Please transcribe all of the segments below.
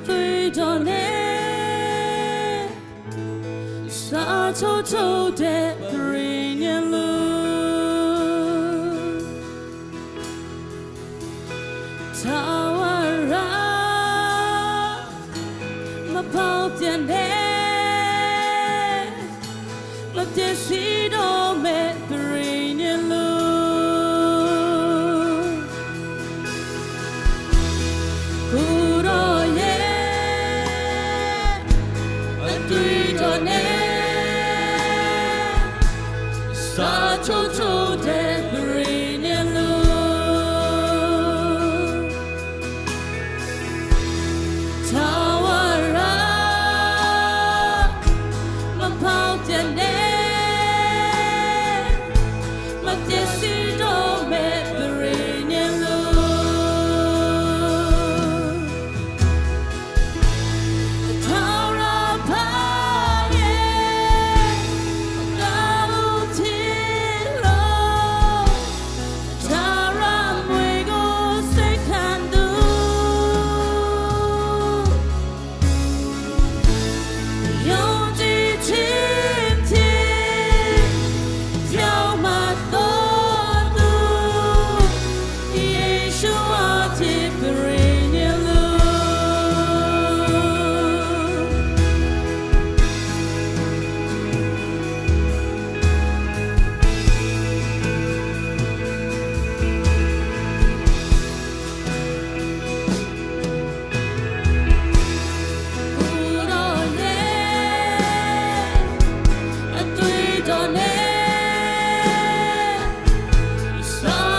对着你，洒臭臭的人年路，他晚上马跑点的，马点西都没的人年路。洒臭臭的人年路，他晚上马跑点的，马点西都没的人年路，他让怕耶。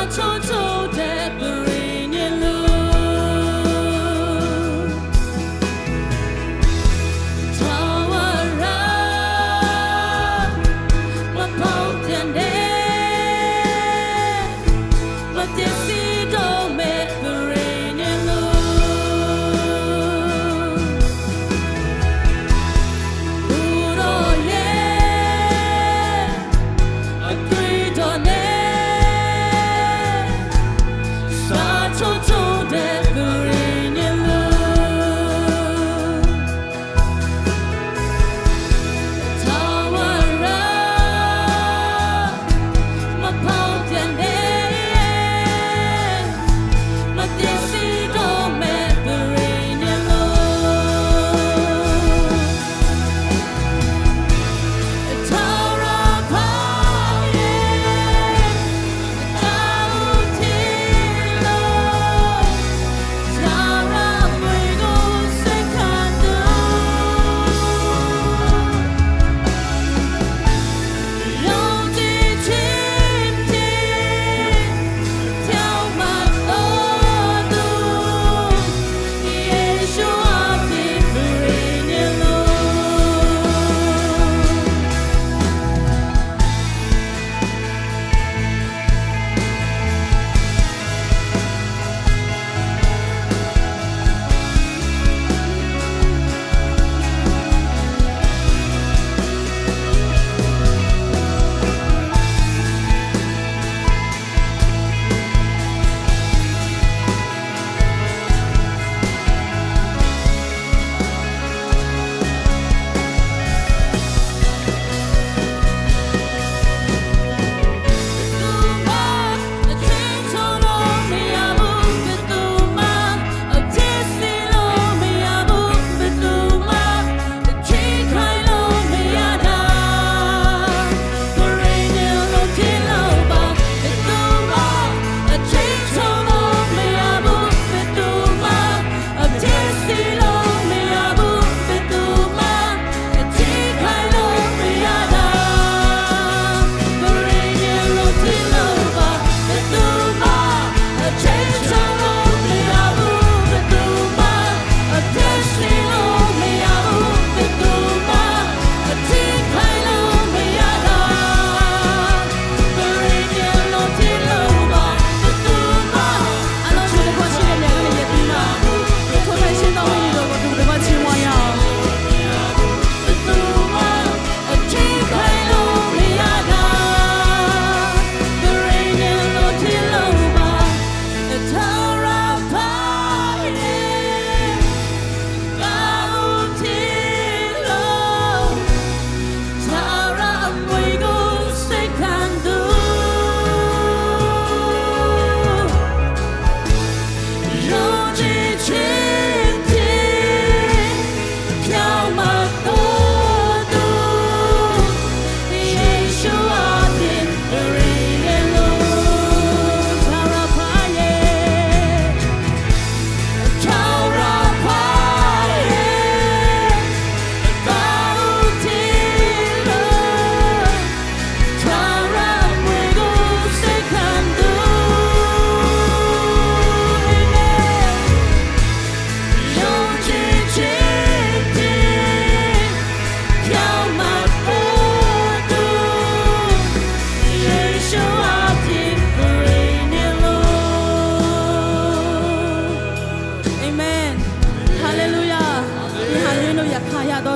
臭臭的人。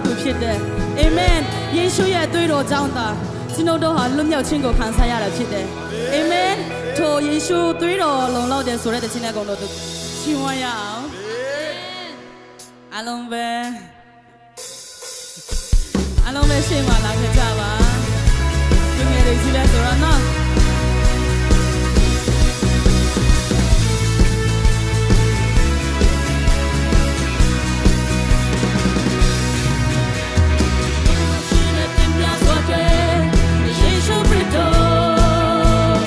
တော်သူဖြစ်တယ်အာမင်ယေရှုရဲ့သွေးတော်ကြောင့်သာကျွန်တော်တို့ဟာလွတ်မြောက်ခြင်းကိုခံစားရတာဖြစ်တယ်အာမင်ထိုယေရှုသွေးတော်လုံလောက်တယ်ဆိုတဲ့တခြင်းနဲ့ကောင်တို့ချီးမွမ်းရအောင်အားလုံးပဲရှေ့မှာလာခဲ့ကြပါဒီငယ်လေးကြီးလဲဆိုတော့နော်တင်များစွာတွေယေရှုခရစ်တော်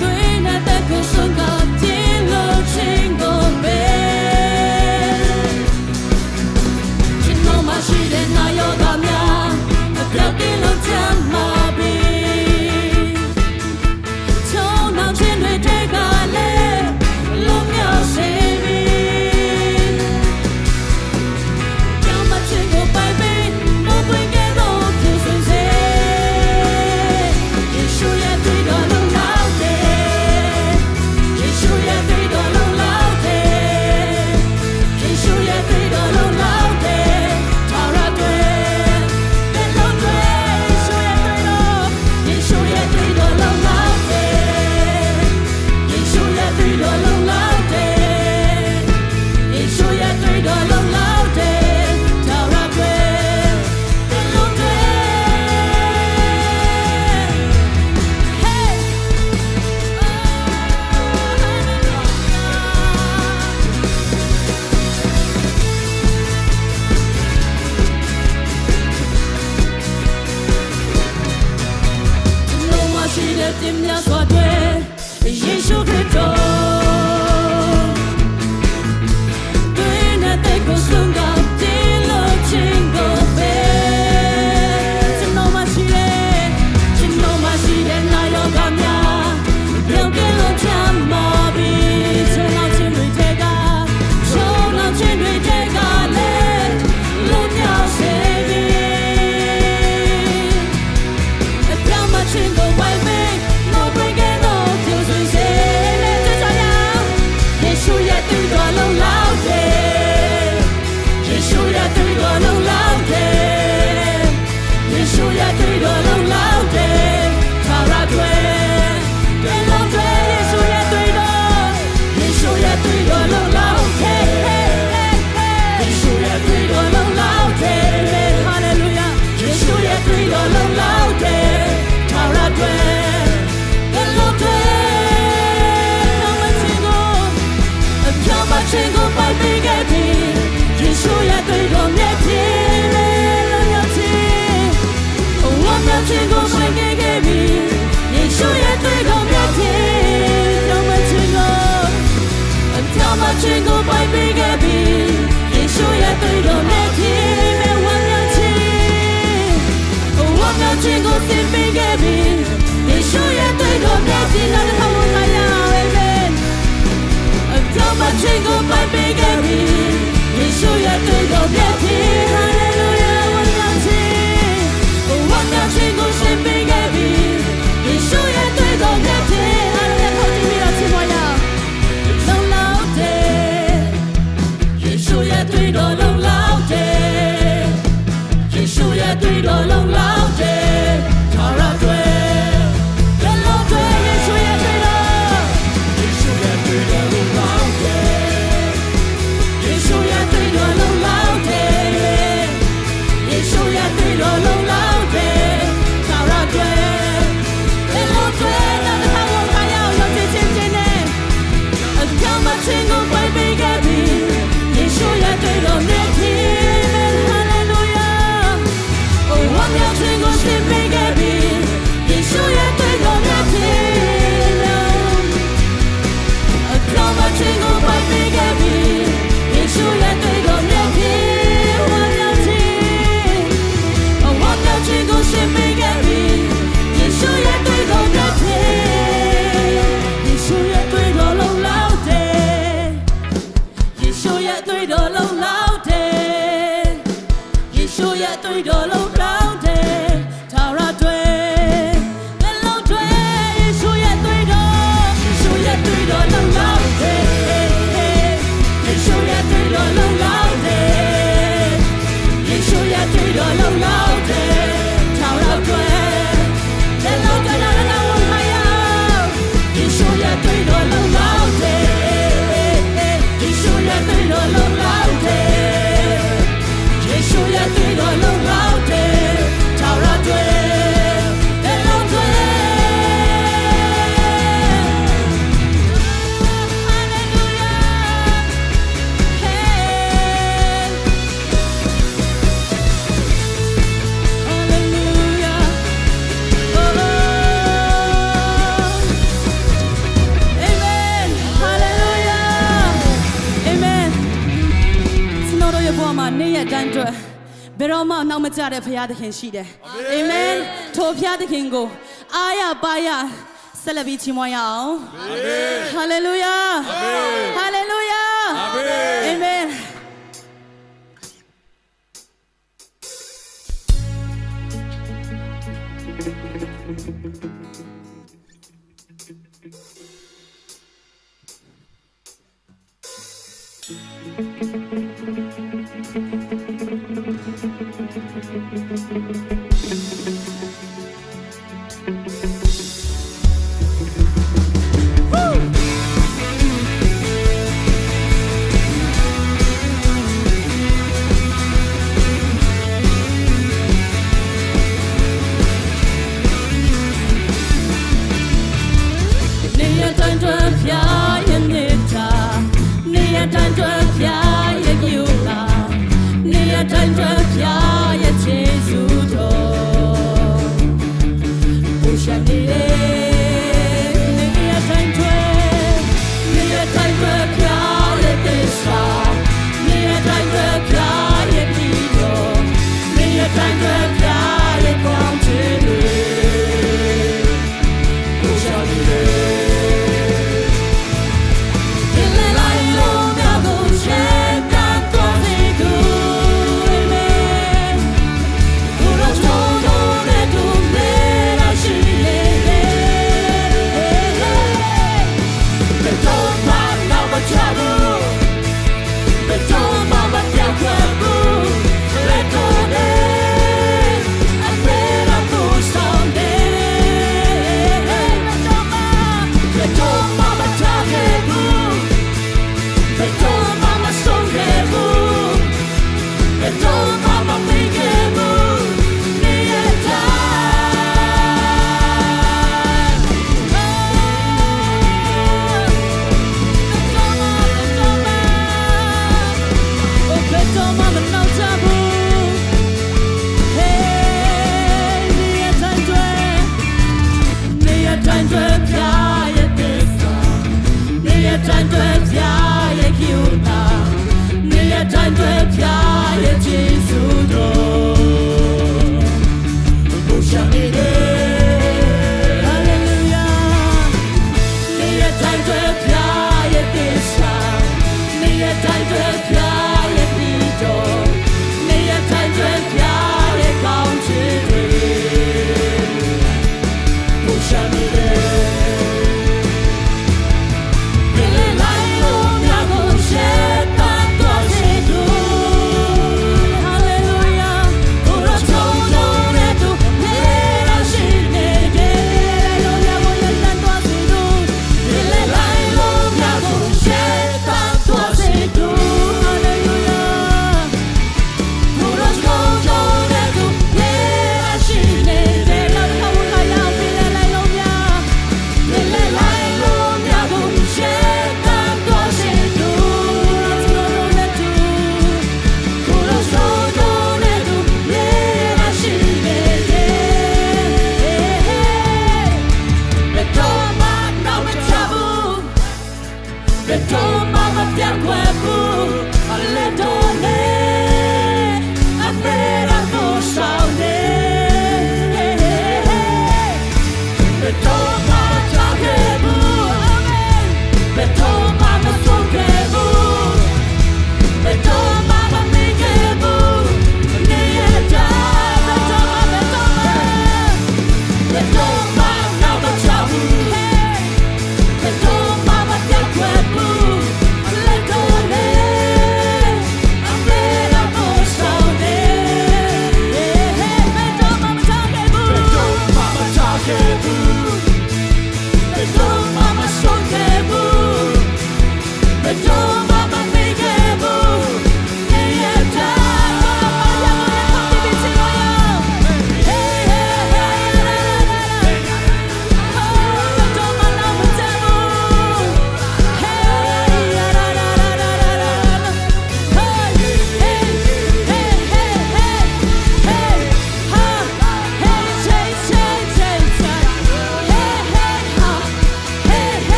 တွင်တဲ့ကိုဆုံးကတင်လို့ခြင်းကိုပဲကျွန်တော်မရှိတဲ့နာယောဂများပြောင်းပြလို့ချမ်းမာပြီဆုံးလောက်ခြင်းတွေထဲကလည်းလုံးမြောက်စေပြီအပြောင်းမခြင်းကိုဝိုင်းပေးခြင်းကိုပိုက်ပေးခဲ့ပြီယေရှုရဲ့သွေးတော်မြတ်ခြင်းနဲ့လုံမြောက်ခြင်းဝမ်းမြောက်ခြင်းကိုပိုက်ပေးခဲ့ပြီယေရှုရဲ့သွေးတော်မြတ်ခြင်းကြောင့်မခြင်းကိုပိုက်ပေးခဲ့ပြီယေရှုရဲ့သွေးတော်မြတ်ခြင်းနဲ့ဝမ်းမြောက်ခြင်းကိုသင်ပေးခဲ့ပြီယေရှုရဲ့သွေးတော်မြတ်ခြင်းနဲ့ထောက်ဝင်လာရအောင်မခြင်းကိုပိုက်ပေးခဲ့ပြီယေရှုရဲ့သွေးတော်မြတ်ခြင်းဟာလေလုယာဝမ်းမြောက်ခြင်းကိုရှင်ပေးခဲ့ပြီယေရှုရဲ့သွေးတော်မြတ်ခြင်းဟာလေခေါ်ကြည့်ပြီးတော့ချီးမွမ်းရအောင်လုံလောက်တယ်ယေရှုရဲ့သွေးတော်လုံလောက်တယ်ယေရှုရဲ့သွေးတော်လုံလောက်တယ်ထာဝရသွေး ရဲ့အတိုင်းအတွက်ဘယ်တော့မှနှောက်မကြတဲ့ဘုရားသခင်ရှိတယ်အာမင်ထိုဘုရားသခင်ကိုအားရပါရဆက်လက်ပြီးချီးမွမ်းရအောင်ဟာလေလုယာဟာလေလုယာအာမင်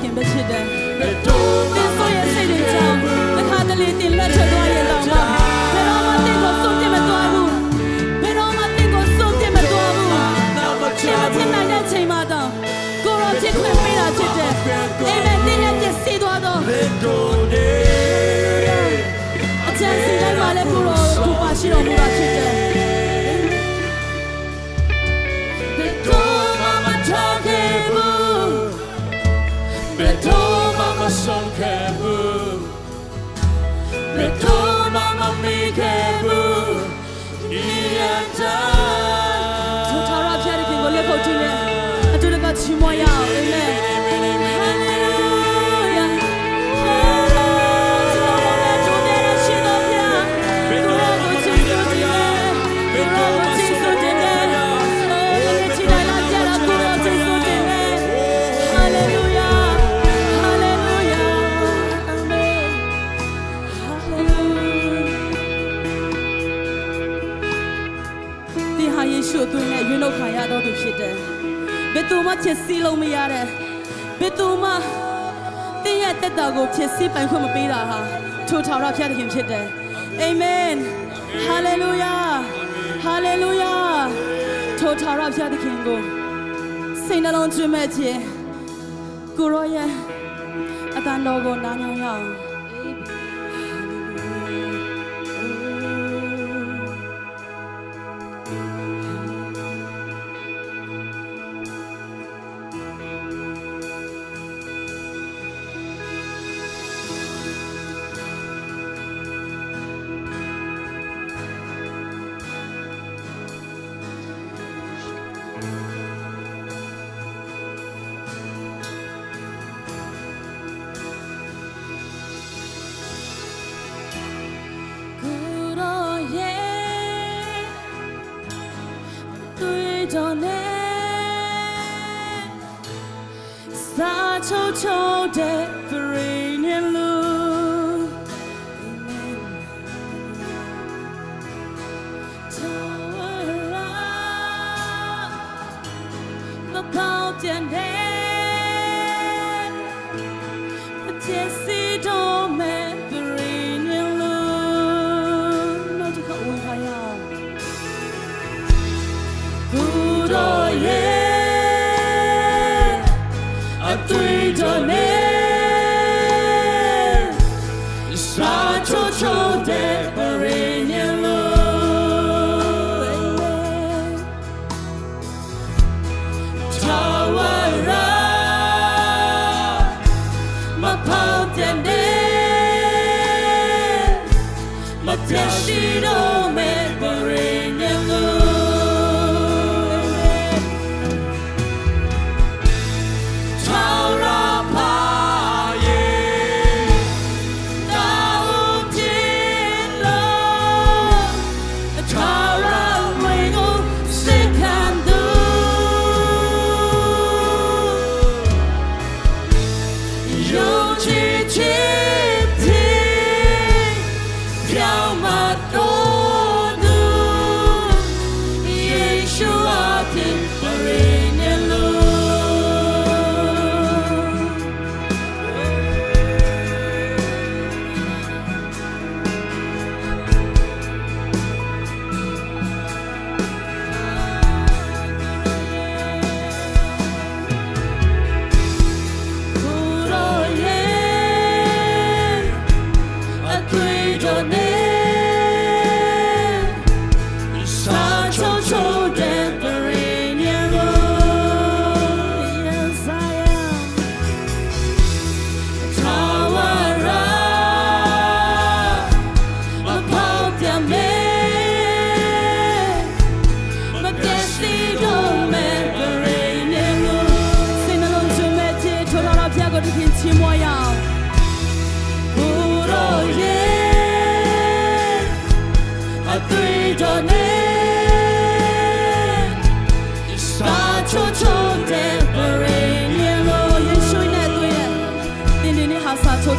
ခင်ပဲဖြစ်တယ်သင်ဆိုရဲ့စိတ်တွေကြောင့်တစ်ခါတလေတင်လက်ထွက်သွားရင်တော့မှဘယ်တော့မှတင့်ကိုစုံပြမသွားဘူးဘယ်တော့မှတင့်ကိုစုံပြမသွားဘူးရှင်မဖြစ်နိုင်တဲ့ချိန်မှာတော့ကိုရောဖြစ်ခွင့်ပေးတာဖြစ်တယ်အိမ်နဲ့တင်ရပြည့်စည်သွားတော့အချမ်းစီတိုင်းမှာလည်းကိုရောကိုပါရှိတော်မူတာဖြစ်တယ်Some cable, the door, Mama, me cable, Ianta. To Tara Pierre can go live out in it. I do the got you more out. Amen. Hallelujah. ခံရတော့သူဖြစ်တယ်ဘယ်သူမှချစ်စီးလို့မရတဲ့ဘယ်သူမှတင်းရဲ့တက်တာကိုချစ်စီးပိုင်ခွင့်မပေးတာဟာထိုထာဝရဘုရားသခင်ဖြစ်တယ်အာမင်ဟာလေလုယာဟာလေလုယာထိုထာဝရဘုရားသခင်ကိုစိတ်နှလုံးကျွမ်းမဲ့ခြင်းကိုရောရဲ့အတန်တော်ကိုနားညောင်းရအောင်Told that perennial look the mountain there but Jesse don't make perennial look not to go higher good oh yeahတွေ့တော့နေစာချိုချိုတဲ့ပရိညာလို့ထာဝရမဖောက်ပြန်တဲ့မပြတ်ရှိတော့မဲ့ပရိညာလို့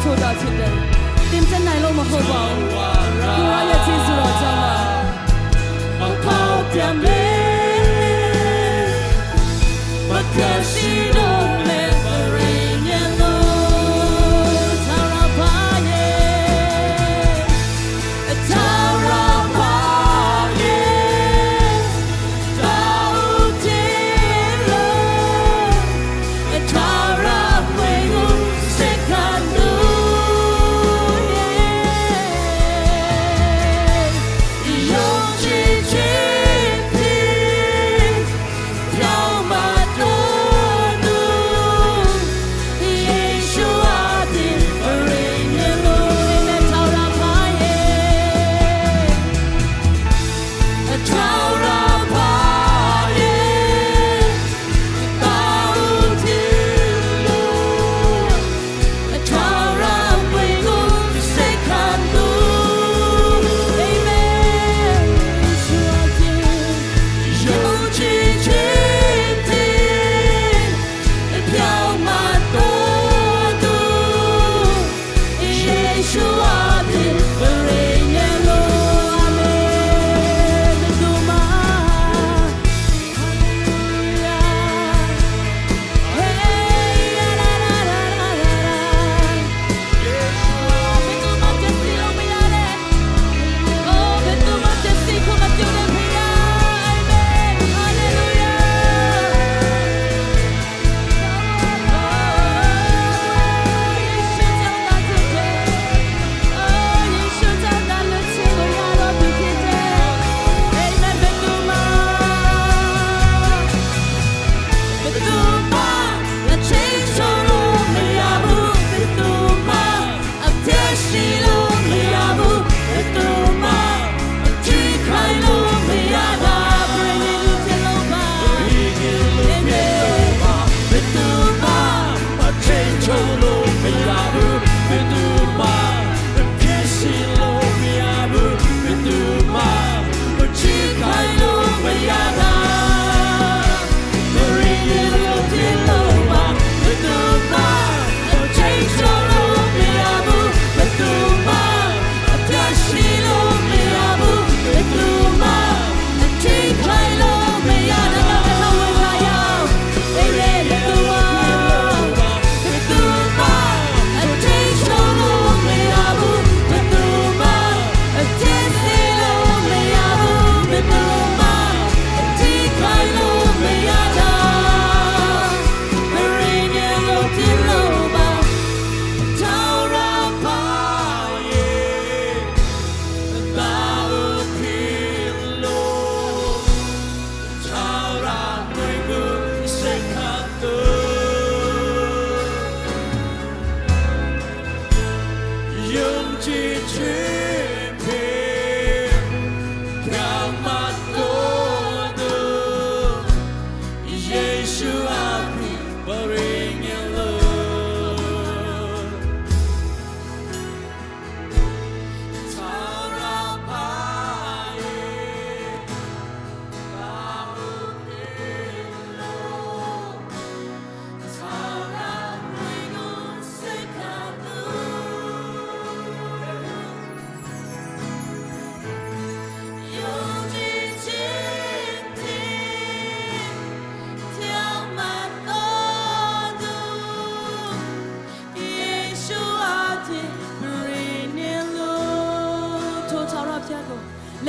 ချိုတာဖြစ်တယ်တင်စနိုင်လို့မဟုတ်ပါဘူးကိုရရဲ့ကျေးဇူးတော်ကြောင့်ပါမဖောက်ပြန်မေမကရှိတော့မဲ့ပရိညာလို့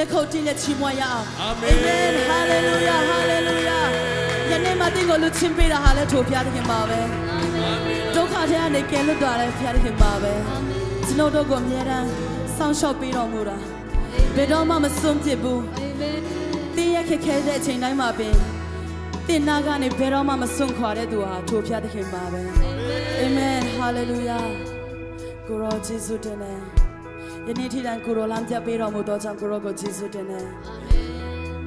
လက်ခုပ်တီးလက်ချီးမွမ်းရအောင်အာမင်ဟာလေလုယာဟာလေလုယာယနေ့မှတင်ကိုလူချင်းပေးတာဟာလဲထိုဘုရားသခင်ပါပဲဒုက္ခထဲကနေကယ်လွတ်သွားတယ်ဘုရားသခင်ပါပဲကျွန်တော်တို့ကိုအမြဲတမ်းစောင့်ရှောက်ပေးတော်မူတာဘယ်တော့မှမစွန့်ပစ်ဘူးတင်းရခက်ခဲတဲ့အချိန်တိုင်းမှာပင်တင်နာကနေဘယ်တော့မှမစွန့်ခွာတဲ့သူဟာထိုဘုရားသခင်ပါပဲအာမင်ဟာလေလုယာကိုရောယေရှုတင်တယ်ယနေ့ထိတိုင်းကိုရောလမ်းပြပေးတော်မူသောကြောင့်ကိုရောကိုယေရှုတင်တယ်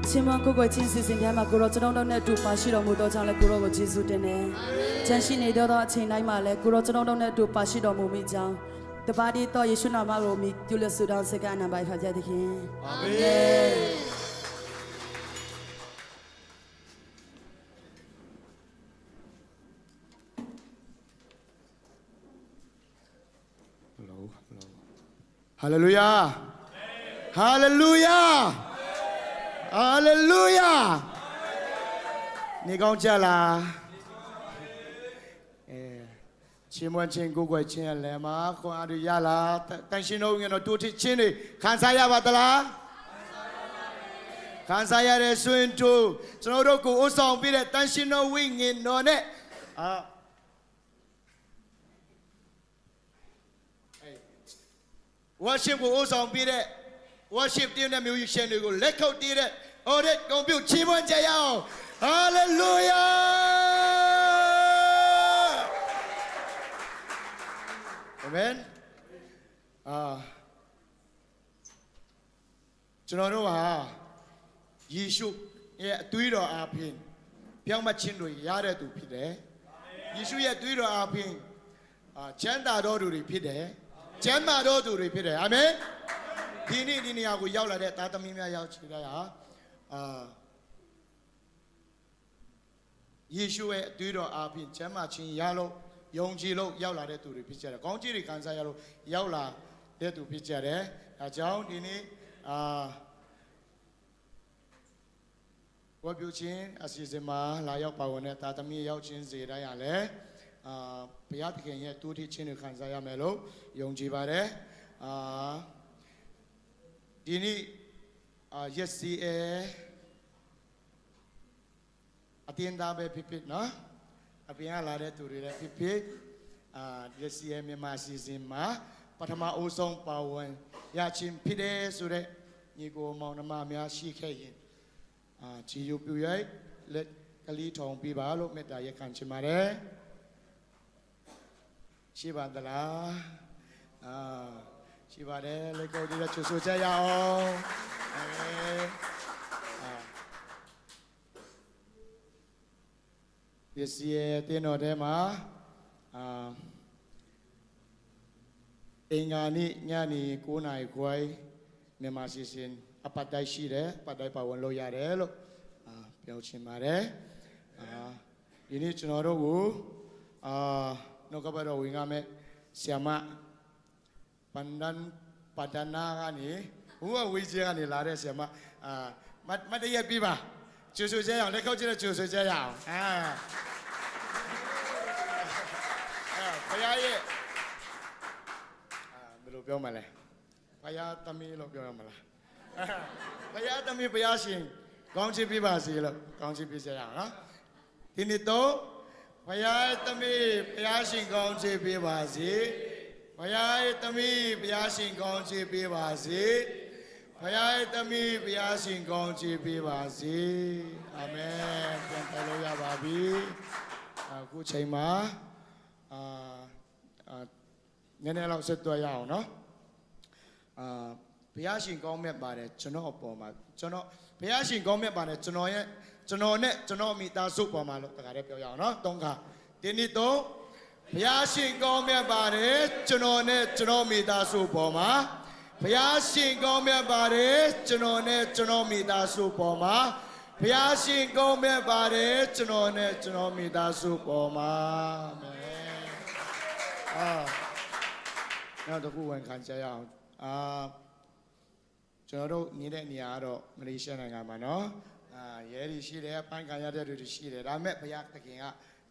ချင်းမကိုကိုချင်းစီစဉ်ထဲမှာကိုရောကျွန်တော်တို့နဲ့အတူပါရှိတော်မူသောကြောင့်လည်းကိုရောကိုယေရှုတင်တယ်။ကျန်ရှိနေသောအချိန်တိုင်းမှာလည်းကိုရောကျွန်တော်တို့နဲ့အတူပါရှိတော်မူမိကြောင်းတပါးတည်းသောယေရှုနာမတော်မြည်ပြုလက်ဆုတောင်းစကားနာပါဖကြတဲ့ခင်။အာမင်ဟာလေလုယာဟာလေလုယာဟာလေလုယာနေကောင်းကြလားချင်းမွန်းချင်းကိုကိုချင်းအလဲမှာခွန်အားရလားတန်ရှင်တို့ငယ်တို့တူထချင်းတွေခံစားရပါသလားခံစားရတဲ့ဆွင်တို့ကျွန်တော်တို့ကိုအဆောင်ပြတဲ့တန်ရှင်တို့ဝိညာဉ်တော်နဲ့worship ကိုအဆောင်ပြတဲ့ worship တင်းတဲ့မျိုးရှင်တွေကိုလက်ခုပ်တီးတဲ့ audit ဂုဏ်ပြုချီးမွမ်းကြရအောင် hallelujah အာမင်ကျွန်တော်တို့ဟာယေရှုရဲ့အသွေးတော်အားဖြင့်ပြောင်းမခြင်းတွေရတဲ့သူဖြစ်တယ်ယေရှုရဲ့အသွေးတော်အားဖြင့်ချမ်းသာတော်သူတွေဖြစ်တယ်ကျမ်းမာတော်သူတွေဖြစ်တယ်အာမင်ဒီနေ့ဒီနေရာကိုရောက်လာတဲ့သားသမီးများရောက်ချင်တဲ့ဟာယေရှုရဲ့အသွေးတော်အားဖြင့်ကျမ်းမာခြင်းရလို့ယုံကြည်လို့ရောက်လာတဲ့သူတွေဖြစ်ကြတယ်ကောင်းချီးတွေခံစားရလို့ရောက်လာတဲ့သူဖြစ်ကြတယ်ဒါကြောင့်ဒီနေ့ဝတ်ပြုခြင်းအစီအစဉ်မှာလာရောက်ပါဝင်တဲ့သားသမီးရောက်ခြင်းစေတိုင်းရလဲဘုရားသခင်ရဲ့တူးထခြင်းတွေခံစားရမယ်လို့ယုံကြည်ပါတယ်ဒီနေ့ရက်စီအတင်းသားပဲဖြစ်နော်အပြင်ကလာတဲ့သူတွေလည်းဖြစ်ရက်စီမြန်မာစီစဉ်မှာပထမအဦးဆုံးပါဝင်ရခြင်းဖြစ်တယ်ဆိုတဲ့ညီကိုမောင်နှမများရှိခဲ့ရင်ကြည်ယူပြရိုက်လက်ကလေးထောင်ပြပါလို့မေတ္တာရက်ခံချင်ပါတယ်ရှိပါသလားရှိပါတယ်လက်ကိုဒီတော့ချူဆိုကြရအောင်ဒီစီရဲ့တင်းတော်ထဲမှာအင်္ဂါနေ့ညနေ9:00 နာရီခွဲမြန်မာစီစဉ်အပတ်တိုင်းရှိတယ်ပတ်တိုင်းပါဝင်လို့ရတယ်လို့ပြောချင်ပါတယ်ဒီနေ့ကျွန်တော်တို့ကိုနှုတ်ကပတ်တော်ဝင်ရမယ်ဆရာမပန္ဒန်ပဒနာကနေဟိုဝေးကြီးကနေလာတဲ့ဆရာမမတရက်ပြပါကျူဆူကြရအောင်လက်ခောက်ကြည့်တဲ့ကျူဆူကြရအောင်ဘုရားရဲ့ဘယ်လိုပြောမလဲဘုရားသမီးလို့ပြောရမလားဘုရားသမီးဘုရားရှင်ကောင်းချီးပေးပါစေလို့ကောင်းချီးပေးကြရအောင်နော်ဒီနေ့တော့ဘုရားသမီးဘုရားရှင်ကောင်းချီးပေးပါစေဘုရားသမီးဘုရားရှင်ကောင်းချီးပေးပါစေဘုရားသမီးဘုရားရှင်ကောင်းချီးပေးပါစေအာမင်ပြန်ပြလို့ရပါပြီအခုချိန်မှာနည်းနည်းလောက်ဆက်သွားရအောင်နော်ဘုရားရှင်ကောင်းမြတ်ပါတယ်ကျွန်တော်အပေါ်မှာကျွန်တော်ဘုရားရှင်ကောင်းမြတ်ပါတယ်ကျွန်တော်နဲ့ကျွန်တော်မိသားစုပေါ်မှာလို့တခါတည်းပြောရအောင်နော်သုံးခါဒီနေ့တော့ဘုရားရှင်ကောင်းမြတ်ပါတယ်ကျွန်တော်နဲ့ကျွန်တော်မိသားစုပေါ်မှာဘုရားရှင်ကောင်းမြတ်ပါတယ်ကျွန်တော်နဲ့ကျွန်တော်မိသားစုပေါ်မှာဘုရားရှင်ကောင်းမြတ်ပါတယ်ကျွန်တော်နဲ့ကျွန်တော်မိသားစုပေါ်မှာအာမင်နောက်တစ်ခုဝန်ခံကြရအောင်ကျွန်တော်တို့နေတဲ့နေရာကတော့မလေးရှားနိုင်ငံမှာနော်ရဲတွေရှိတယ်ပန်းခံရတဲ့တွေရှိတယ်ဒါပေမဲ့ဘုရားသခင်က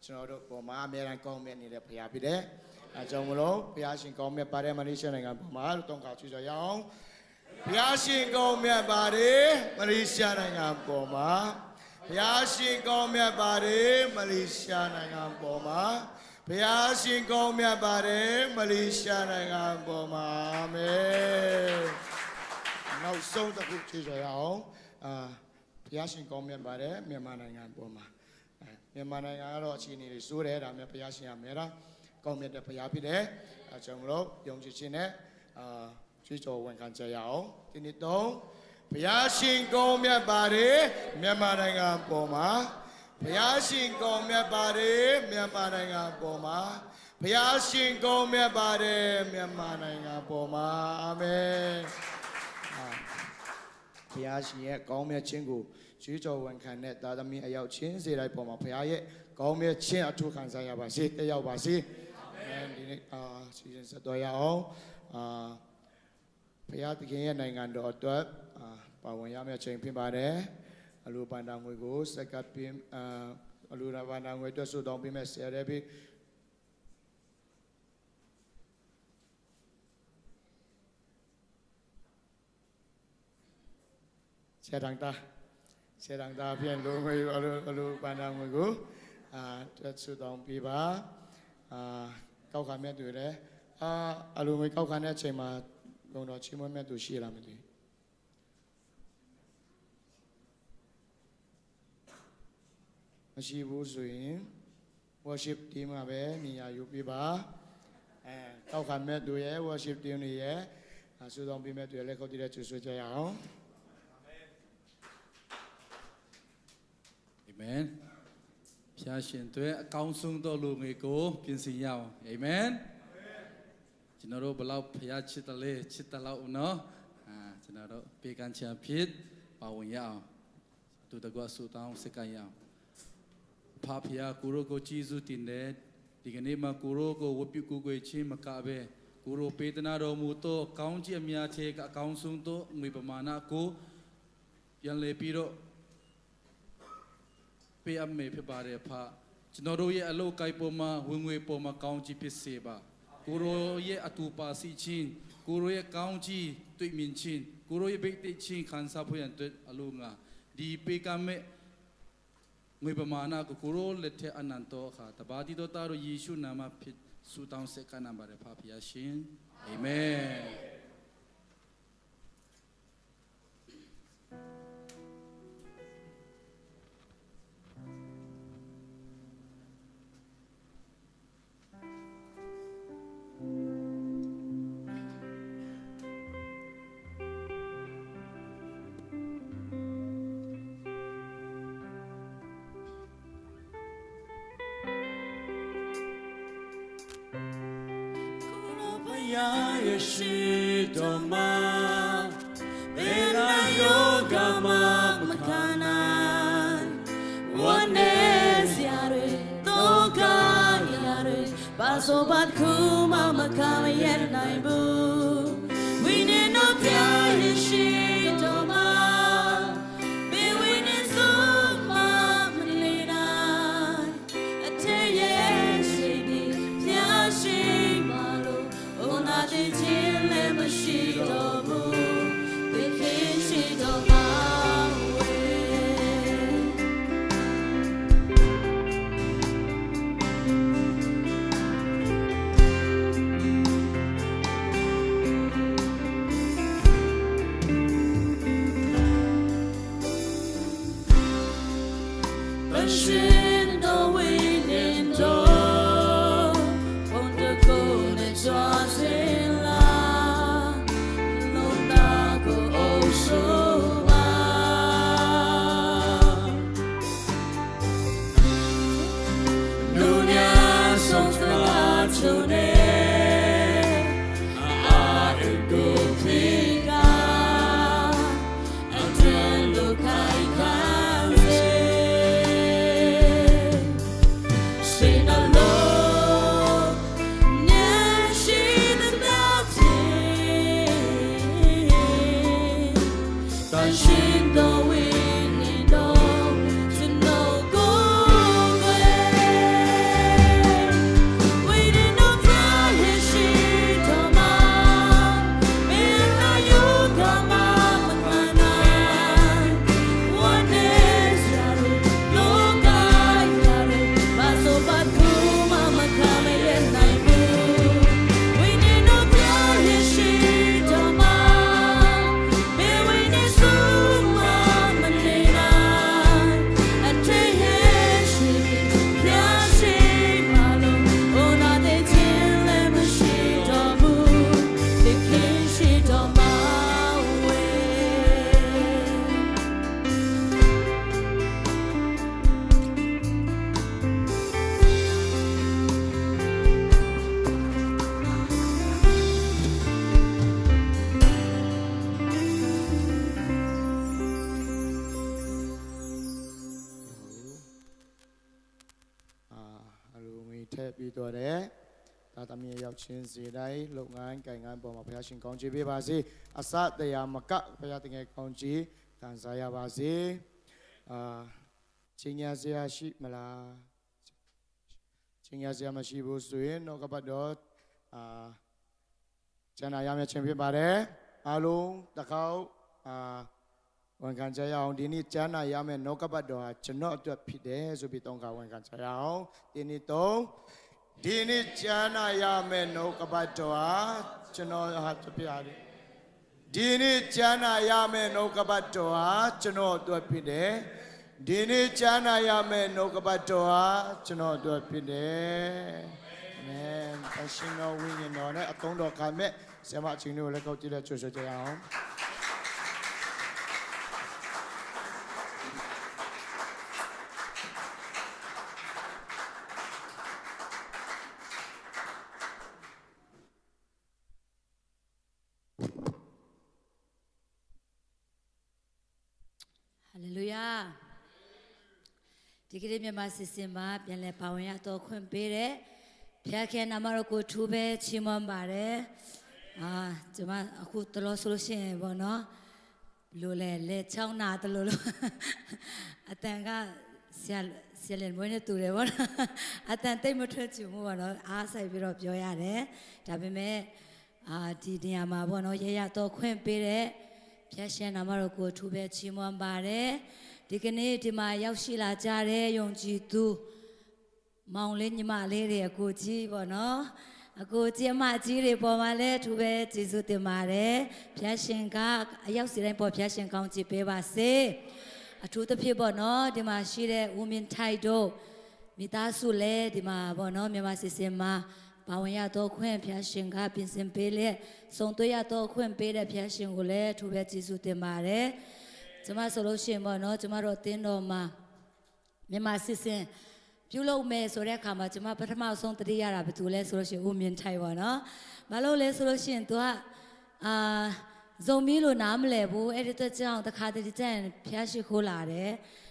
ကျွန်တော်တို့ပေါ်မှာအများအားကောင်းမြတ်နေတဲ့ဘုရားဖြစ်တယ်အဲကြောင့်မလို့ဘုရားရှင်ကောင်းမြတ်ပါတယ်မလေးရှားနိုင်ငံပေါ်မှာတောင်းခါချူကြရအောင် ဘုရားရှင်ကောင်းမြတ်ပါတယ်မလေးရှားနိုင်ငံပေါ်မှာဘုရားရှင်ကောင်းမြတ်ပါတယ်မလေးရှားနိုင်ငံပေါ်မှာဘုရားရှင်ကောင်းမြတ်ပါတယ်မလေးရှားနိုင်ငံပေါ်မှာအာမင်နောက်ဆုံးတစ်ခုကြည့်ကြရအောင်ဘုရားရှင်ကောင်းမြတ်ပါတယ်မြန်မာနိုင်ငံပေါ်မှာမြန်မာနိုင်ငံကတော့အခြေအနေတွေစိုးတယ်ဒါပေမဲ့ဘုရားရှင်ကမြဲတာကောင်းမြတ်တဲ့ဘုရားဖြစ်တယ်အဲကြောင့်မလို့ယုံကြည်ခြင်းနဲ့ကြွေးကြော်ဝန်ခံကြရအောင်ဒီနေ့တော့ဘုရားရှင်ကောင်းမြတ်ပါတယ်မြန်မာနိုင်ငံပေါ်မှာဘုရားရှင်ကောင်းမြတ်ပါတယ်မြန်မာနိုင်ငံပေါ်မှာဘုရားရှင်ကောင်းမြတ်ပါတယ်မြန်မာနိုင်ငံပေါ်မှာအာမင်ဘုရားရှင်ရဲ့ကောင်းမြတ်ခြင်းကိုကြွေးကြော်ဝန်ခံတဲ့သာသမီအယောက်ချင်းစေတိုင်းပေါ်မှာဘုရားရဲ့ကောင်းမြတ်ခြင်းအထူးခံစားရပါစေတက်ရောက်ပါစေအာမင်ဒီနေ့စီစဉ်ဆက်တော်ရအောင်ဘုရားသခင်ရဲ့နိုင်ငံတော်အတွက်ပါဝင်ရမယ့်ချိန်ဖြစ်ပါတယ်အလိုပန္နာငွေကိုစက္ကပ်ပင်အလိုပန္နာငွေအတွက်ဆုတောင်းပေးမဲ့ဆရာတွေပြီးဆရာတော်တာပြန်လို့ငွေအလိုပန္နာငွေကိုအတွက်ဆုတောင်းပေးပါကောက်ခံမြတ်တွေလည်းအလိုငွေကောက်ခံတဲ့အချိန်မှာဘုံတော်ချီးမွမ်းမြတ်သူရှိလားမသိမရှိဘူးဆိုရင် worship team ကပဲနေရာယူပေးပါတောက်ခံမဲ့သူရဲ့ worship team တွေရဲ့ဆုတောင်းပေးမဲ့သူရဲ့လက်ခုပ်တီးတဲ့ကျူဆွေးကြရအောင်အာမင်ဖျားရှင်တွေအကောင်းဆုံးသောလူငယ်ကိုပြင်ဆင်ရအောင်အာမင်ကျွန်တော်တို့ဘလောက်ဖျားချစ်တယ်လေချစ်တယ်လို့နော်ကျွန်တော်တို့ပေကန်ချာဖြစ်ပါဝင်ရအောင်သူတကွဆုတောင်းစကရအောင်ဖာဖျားကိုရိုကိုကြီးစုတင်တဲ့ဒီကနေ့မှာကိုရိုကိုဝပြုကူကိုချင်းမကပဲကိုရိုပေတနာတော်မူတော့ကောင်းကြီးအများသေးကအကောင်းဆုံးသောငွေပမာဏကိုပြန်လေပြီးတော့ပေးအမေဖြစ်ပါတယ်ဖာကျွန်တော်တို့ရဲ့အလုပ်ကိုက်ပေါ်မှာဝင်ငွေပေါ်မှာကောင်းကြီးဖြစ်စေပါကိုရိုရဲ့အတူပါစီချင်းကိုရိုရဲ့ကောင်းကြီးတွေ့မြင်ချင်းကိုရိုရဲ့ဘိတ်တိချင်းခံစားဖို့ရတဲ့အလုံးငါဒီပေကမဲ့ငွေပမာဏကိုကိုရိုလက်ထက်အနန္တောခါတပါတိတော်တာယေရှုနာမဖြစ်ဆုတောင်းဆက်ကနာပါတယ်ဖာဖျားရှင်အာမင်也是多么为了有个么不可能我那些人都可以了把手把苦嘛嘛看也难不为你那飘也是多么被为你所嘛不离难这也是你飘心马路那最近来不是多么，被黑是多好味。ပြီးတော့တယ်ဒါသမီးရောက်ချင်းစီတိုင်းလုပ်ငန်းကိုင်ငန်းပေါ်မှာဘုရားရှင်ကောင်းချီးပေးပါစေအစတရားမကဘုရားတကယ်ကောင်းချီးခံစားရပါစေချင်းညာစရာရှိမလားချင်းညာစရာမရှိဘူးဆိုရင်တော့ကပတ်တော့ကျန်တာရမယ့်ချင်းဖြစ်ပါတယ်အားလုံးတစ်ခေါက်ဝန်ခံကြရအောင်ဒီနေ့ကျမ်းနာရမယ့်နောက်ကပတ်တော်ဟာကျွန်တော်အတွက်ဖြစ်တယ်ဆိုပြီးတောင်းကဝန်ခံကြရအောင်ဒီနေ့ဒီနေ့ကျမ်းနာရမယ့်နောက်ကပတ်တော်ဟာကျွန်တော်ဟာဖြစ်ရတယ်ဒီနေ့ကျမ်းနာရမယ့်နောက်ကပတ်တော်ဟာကျွန်တော်အတွက်ဖြစ်တယ်ဒီနေ့ကျမ်းနာရမယ့်နောက်ကပတ်တော်ဟာကျွန်တော်အတွက်ဖြစ်တယ်အာမင်အရှင်တော်ဝိညာဉ်တော်နဲ့အသုံးတော်ခံမဲ့ဆရာမအချင်းတို့လည်းကောက်ကြည့်လက်ချွတ်ကြရအောင်ဟာလေလုယာဒီကနေ့မြန်မာစစ်စင်မှာပြန်လဲပါဝင်ရတော့ခွင့်ပေးတဲ့ဖခင်နာမတော်ကိုထူပဲချီးမွမ်းပါတယ်ကျွန်မအခုတလို့ဆိုလို့ရှိရင်ပေါ့နော်လိုလေချောင်းနာတလို့အတန်ကဆရာလည်းမွေးနေတူတယ်ပေါ့နော်အတန်တိတ်မထွက်ချင်ဘူးပေါ့နော်အားဆိုင်ပြီးတော့ပြောရတယ်ဒါပေမဲ့ဒီနေရာမှာပေါ့နော်ရရတော့ခွင့်ပေးတဲ့ဖခင်နာမတော်ကိုထူပဲချီးမွမ်းပါတယ်ဒီကနေ့ဒီမှာရောက်ရှိလာကြတဲ့ယုံကြည်သူမောင်လေးညီမလေးတွေအကိုကြီးပေါ့နော်အကိုကြီးအမကြီးတွေပေါ်မှာလဲထူပဲကျေးဇူးတင်ပါတယ်ဖခင်ကအရောက်စီတိုင်းပေါ်ဖခင်ကောင်းချီးပေးပါစေအထူးသဖြင့်ပေါ့နော်ဒီမှာရှိတဲ့ဦးမင်းထိုက်တို့မိသားစုလဲဒီမှာပေါ့နော်မြန်မာစစ်စင်မှာပါဝင်ရတော့ခွင့်ဖခင်ကပြင်ဆင်ပေးလက်စုံတွေ့ရတော့ခွင့်ပေးတဲ့ဖခင်ကိုလည်းထူပဲကျေးဇူးတင်ပါတယ်ကျွန်မဆိုလို့ရှိရင်ပေါ့နော်ကျွန်မတို့အသင်းတော်မှာမြန်မာစစ်စင်ပြုလုပ်မယ်ဆိုတဲ့အခါမှာကျွန်မပထမဆုံးတတိယရတာဘာလို့လဲဆိုလို့ရှိရင်ဦးမြင့်ထိုက်ပါနော်ဘာလို့လဲဆိုလို့ရှိရင် तू ကဇုံမီလို့နားမလဲဘူးအဲ့ဒီတော့ကြောင်တခါတည်းကျရင်ဖျားရှိခိုးလာတယ်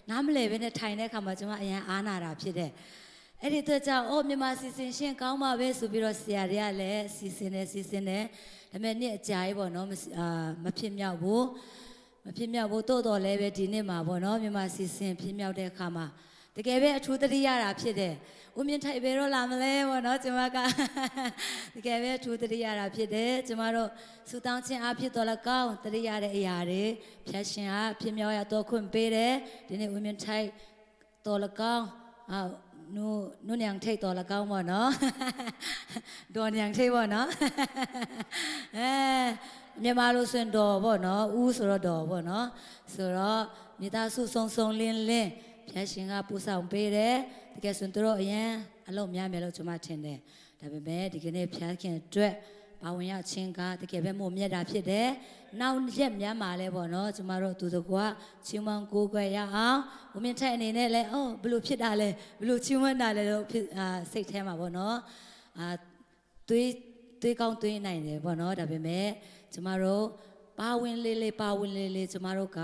နားမလဲပဲနဲ့ထိုင်တဲ့အခါမှာကျွန်မအရင်အားနာတာဖြစ်တယ်အဲ့ဒီတော့ကြောင်အိုးမြန်မာစီစဉ်ရှင်းကောင်းပါပဲဆိုပြီးတော့ဆရာတွေကလည်းစီစဉ်တယ်ဒါပေမဲ့နေ့အကြာကြီးပေါ့နော်မဖြစ်မြောက်ဘူးတိုးတော်လည်းပဲဒီနေ့မှာပေါ့နော်မြန်မာစီစဉ်ဖြစ်မြောက်တဲ့အခါမှာတကယ်ပဲအထူးတတိရတာဖြစ်တယ်ဦးမြင့်ထိုက်ဘယ်တော့လာမလဲပေါ့နော်ကျွန်မကတကယ်ပဲအထူးတတိရတာဖြစ်တယ်ကျွန်မတို့စူတောင်းခြင်းအဖြစ်တော်လည်းကောင်းတတိရတဲ့အရာတွေဖျက်ရှင်အားဖြစ်မြောက်ရတော့ခွင့်ပေးတယ်ဒီနေ့ဦးမြင့်ထိုက်တော်လည်းကောင်းနုညံထိတ်တော်လည်းကောင်းပေါ့နော်ဒေါ်ညံထိတ်ပေါ့နော်မြန်မာလိုဆိုရင်တော်ပေါ့နော်ဦးဆိုတော့တော်ပေါ့နော်ဆိုတော့မိသားစုစုံလင်းဖျက်ရှင်ကပူဆောင်ပေးတယ်တကယ်ဆိုရင်တို့အရင်အလုံးများမယ်လို့ကျွန်မထင်တယ်ဒါပေမဲ့ဒီကနေ့ဖျက်ခင်အတွက်ပါဝင်ရခြင်းကတကယ်ပဲမို့မြတ်တာဖြစ်တယ်နောက်ရက်များမှာလဲပေါ့နော်ကျွန်မတို့သူတို့ကချင်းမန်ကိုခွဲရအောင်ဘုမင်းထိုက်အနေနဲ့လဲအော်ဘလို့ဖြစ်တာလဲဘလို့ချင်းဝန်းတာလဲလို့စိတ်ထဲမှာပေါ့နော်တွေးကောင်းတွေးနိုင်တယ်ပေါ့နော်ဒါပေမဲ့ကျမတို့ပါဝင်လေးကျမတို့က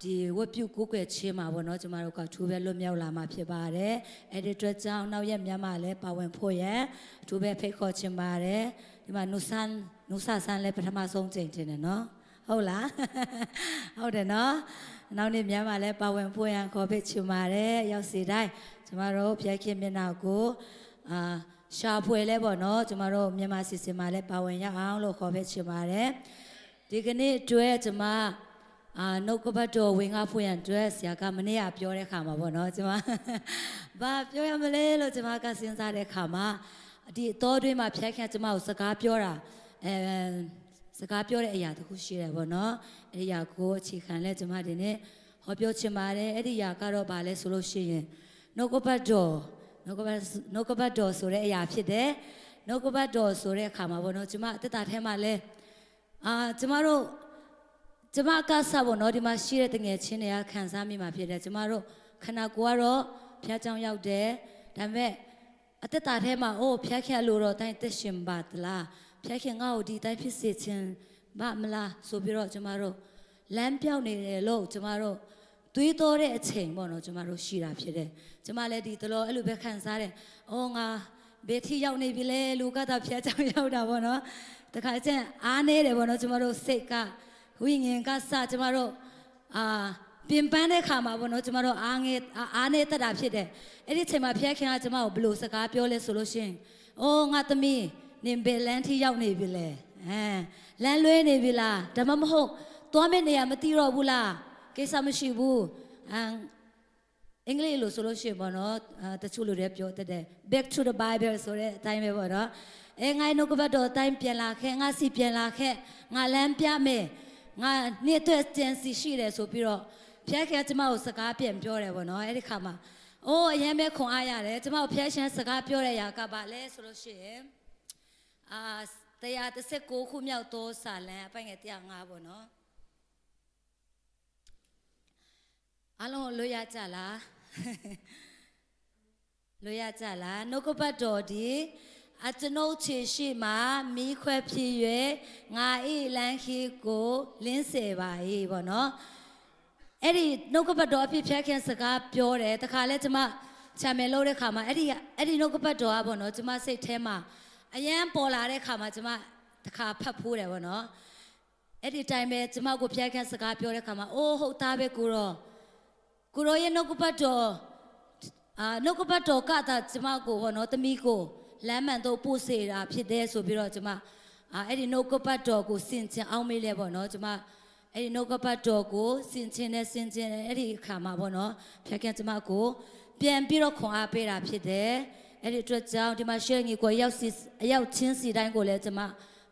ဒီဝတ်ပြုကိုးကွယ်ခြင်းမှာပေါ့နော်ကျမတို့ကထူးပဲလွတ်မြောက်လာမှာဖြစ်ပါတယ်အဲ့ဒီအတွက်ကြောင့်နောက်ရက်များမှာလည်းပါဝင်ဖို့ရထူးပဲဖိတ်ခေါ်ခြင်းပါတယ်ဒီမှာနုဆဆန်းလည်းပထမဆုံးချိန်တင်တယ်နော်ဟုတ်လားဟုတ်တယ်နော်နောက်နေ့များမှာလည်းပါဝင်ဖို့ရခေါ်ဖိတ်ခြင်းပါတယ်ရောက်စီတိုင်းကျမတို့ဖျက်ခင်မျက်နှာကိုရှာဖွေလဲပေါ့နော်ကျမတို့မြန်မာစီစဉ်မှာလည်းပါဝင်ရအောင်လို့ခေါ်ဖိတ်ချင်ပါတယ်ဒီကနေ့အတွက်ကျမနှုတ်ကပတ်တော်ဝင်ကားဖို့ရန်အတွက်ဆရာကမနေ့ကပြောတဲ့ခါမှာပေါ့နော်ကျမဘာပြောရမလဲလို့ကျမကစဉ်းစားတဲ့ခါမှာဒီအတော်တွင်းမှာဖျက်ခင်ကျမကိုစကားပြောတာစကားပြောတဲ့အရာတခုရှိတယ်ပေါ့နော်အဲ့ဒီအရာကိုအခြေခံလဲကျမဒီနေ့ဟောပြောချင်ပါတယ်အဲ့ဒီအရာကတော့ဘာလဲဆိုလို့ရှိရင်နှုတ်ကပတ်တော်ဆိုတဲ့အရာဖြစ်တယ်နှုတ်ကပတ်တော်ဆိုတဲ့အခါမှာပေါ့နော်ကျမအသက်တာထဲမှာလဲကျမကစားပေါ့နော်ဒီမှာရှိတဲ့တငယ်ချင်းတွေကခံစားမိမှာဖြစ်တယ်ကျမတို့ခန္ဓာကိုယ်ကတော့ဖျားကြောင်ရောက်တယ်ဒါပေမဲ့အသက်တာထဲမှာအိုးဖျားခဲ့လို့တော့တိုင်းသက်ရှင်ပါသလားဖျားခင်ငါ့ကိုဒီတိုင်းဖြစ်စေခြင်းဘာမလားဆိုပြီးတော့ကျမတို့လမ်းပြောင်းနေတယ်လို့ကျမတို့တွေးတောတဲ့အချိန်ပေါ့နော်ကျမတို့ရှိတာဖြစ်တယ်ကျမလည်းဒီတလောအဲ့လိုပဲခံစားတယ်အော်ငါ ဘယ်ထိရောက်နေပြီလဲလူကသာဖျက်ချောင်းရောက်တာပေါ့နော်တခါကျရင်အားနေတယ်ပေါ့နော်ကျမတို့စိတ်ကဝိညာဉ်ကစကျမတို့ပြင်ပန်းတဲ့ခါမှာပေါ့နော်ကျမတို့အားနေတတ်တာဖြစ်တယ်အဲ့ဒီချိန်မှာဖျက်ခင်ကကျမကိုဘယ်လိုစကားပြောလဲဆိုလို့ရှိရင်အိုးငါသမီးနင်ဘယ်လန်းထိရောက်နေပြီလဲလမ်းလွဲနေပြီလားဒါမှမဟုတ်သွားမယ့်နေရာမသိတော့ဘူးလားကိစ္စမရှိဘူးအင်္ဂလိပ်လိုဆိုလို့ရှိရင်ပေါ့နော်တချို့လူတွေပြောတတ်တယ် back to the bible ဆိုတဲ့အတိုင်းပဲပေါ့နော်ငါနှုတ်ကပတ်တော်အတိုင်းပြန်လာခဲ့ငါစီပြန်လာခဲ့ငါလမ်းပြမယ်ငါနေ့အတွက်ကျန်စီရှိတယ်ဆိုပြီးတော့ဖျက်ခင်ကျမကိုစကားပြန်ပြောတယ်ပေါ့နော်အဲ့ဒီခါမှာအိုးအရင်ပဲခွန်အားရတယ်ကျမကိုဖျက်ရှင်စကားပြောတဲ့ຢာကပါလဲဆိုလို့ရှိရင်139ခုမြောက်သောစာလံအပိုင်းငယ်105ပေါ့နော်အားလုံးလွတ်ရကြလားလွတ်ရကြလားနှုတ်ကပတ်တော်ဒီအကျွန်ုပ်ခြေရှိမှမိခွဲဖြစ်၍ငါဤလမ်းခီကိုလင်းစေပါ၏ပေါ့နော်အဲ့ဒီနှုတ်ကပတ်တော်အဖြစ်ဖျက်ခင်စကားပြောတယ်တခါလဲကျမချာမယ်လို့တဲ့ခါမှာအဲ့ဒီနှုတ်ကပတ်တော်ကပေါ့နော်ကျမစိတ်ထဲမှာအရန်ပေါ်လာတဲ့ခါမှာကျမတခါဖတ်ဖိုးတယ်ပေါ့နော်အဲ့ဒီတိုင်းပဲကျမကိုဖျက်ခင်စကားပြောတဲ့ခါမှာအိုးဟုတ်သားပဲကိုရောရဲ့နှုတ်ကပတ်တော်နှုတ်ကပတ်တော်ကသာကျမကိုပေါ့နော်သမီးကိုလမ်းမှန်တော့ပို့စေတာဖြစ်တယ်ဆိုပြီးတော့ကျမအဲ့ဒီနှုတ်ကပတ်တော်ကိုစင်ချင်အောင်မေးလဲပေါ့နော်ကျမအဲ့ဒီနှုတ်ကပတ်တော်ကိုစင်ချင်တယ်အဲ့ဒီအခါမှာပေါ့နော်ဖျက်ခင်ကျမကိုပြန်ပြီးတော့ခွန်အားပေးတာဖြစ်တယ်အဲ့ဒီအတွက်ကြောင့်ဒီမှာရှေ့ငီကိုအရောက်ချင်းစီတိုင်းကိုလည်းကျမ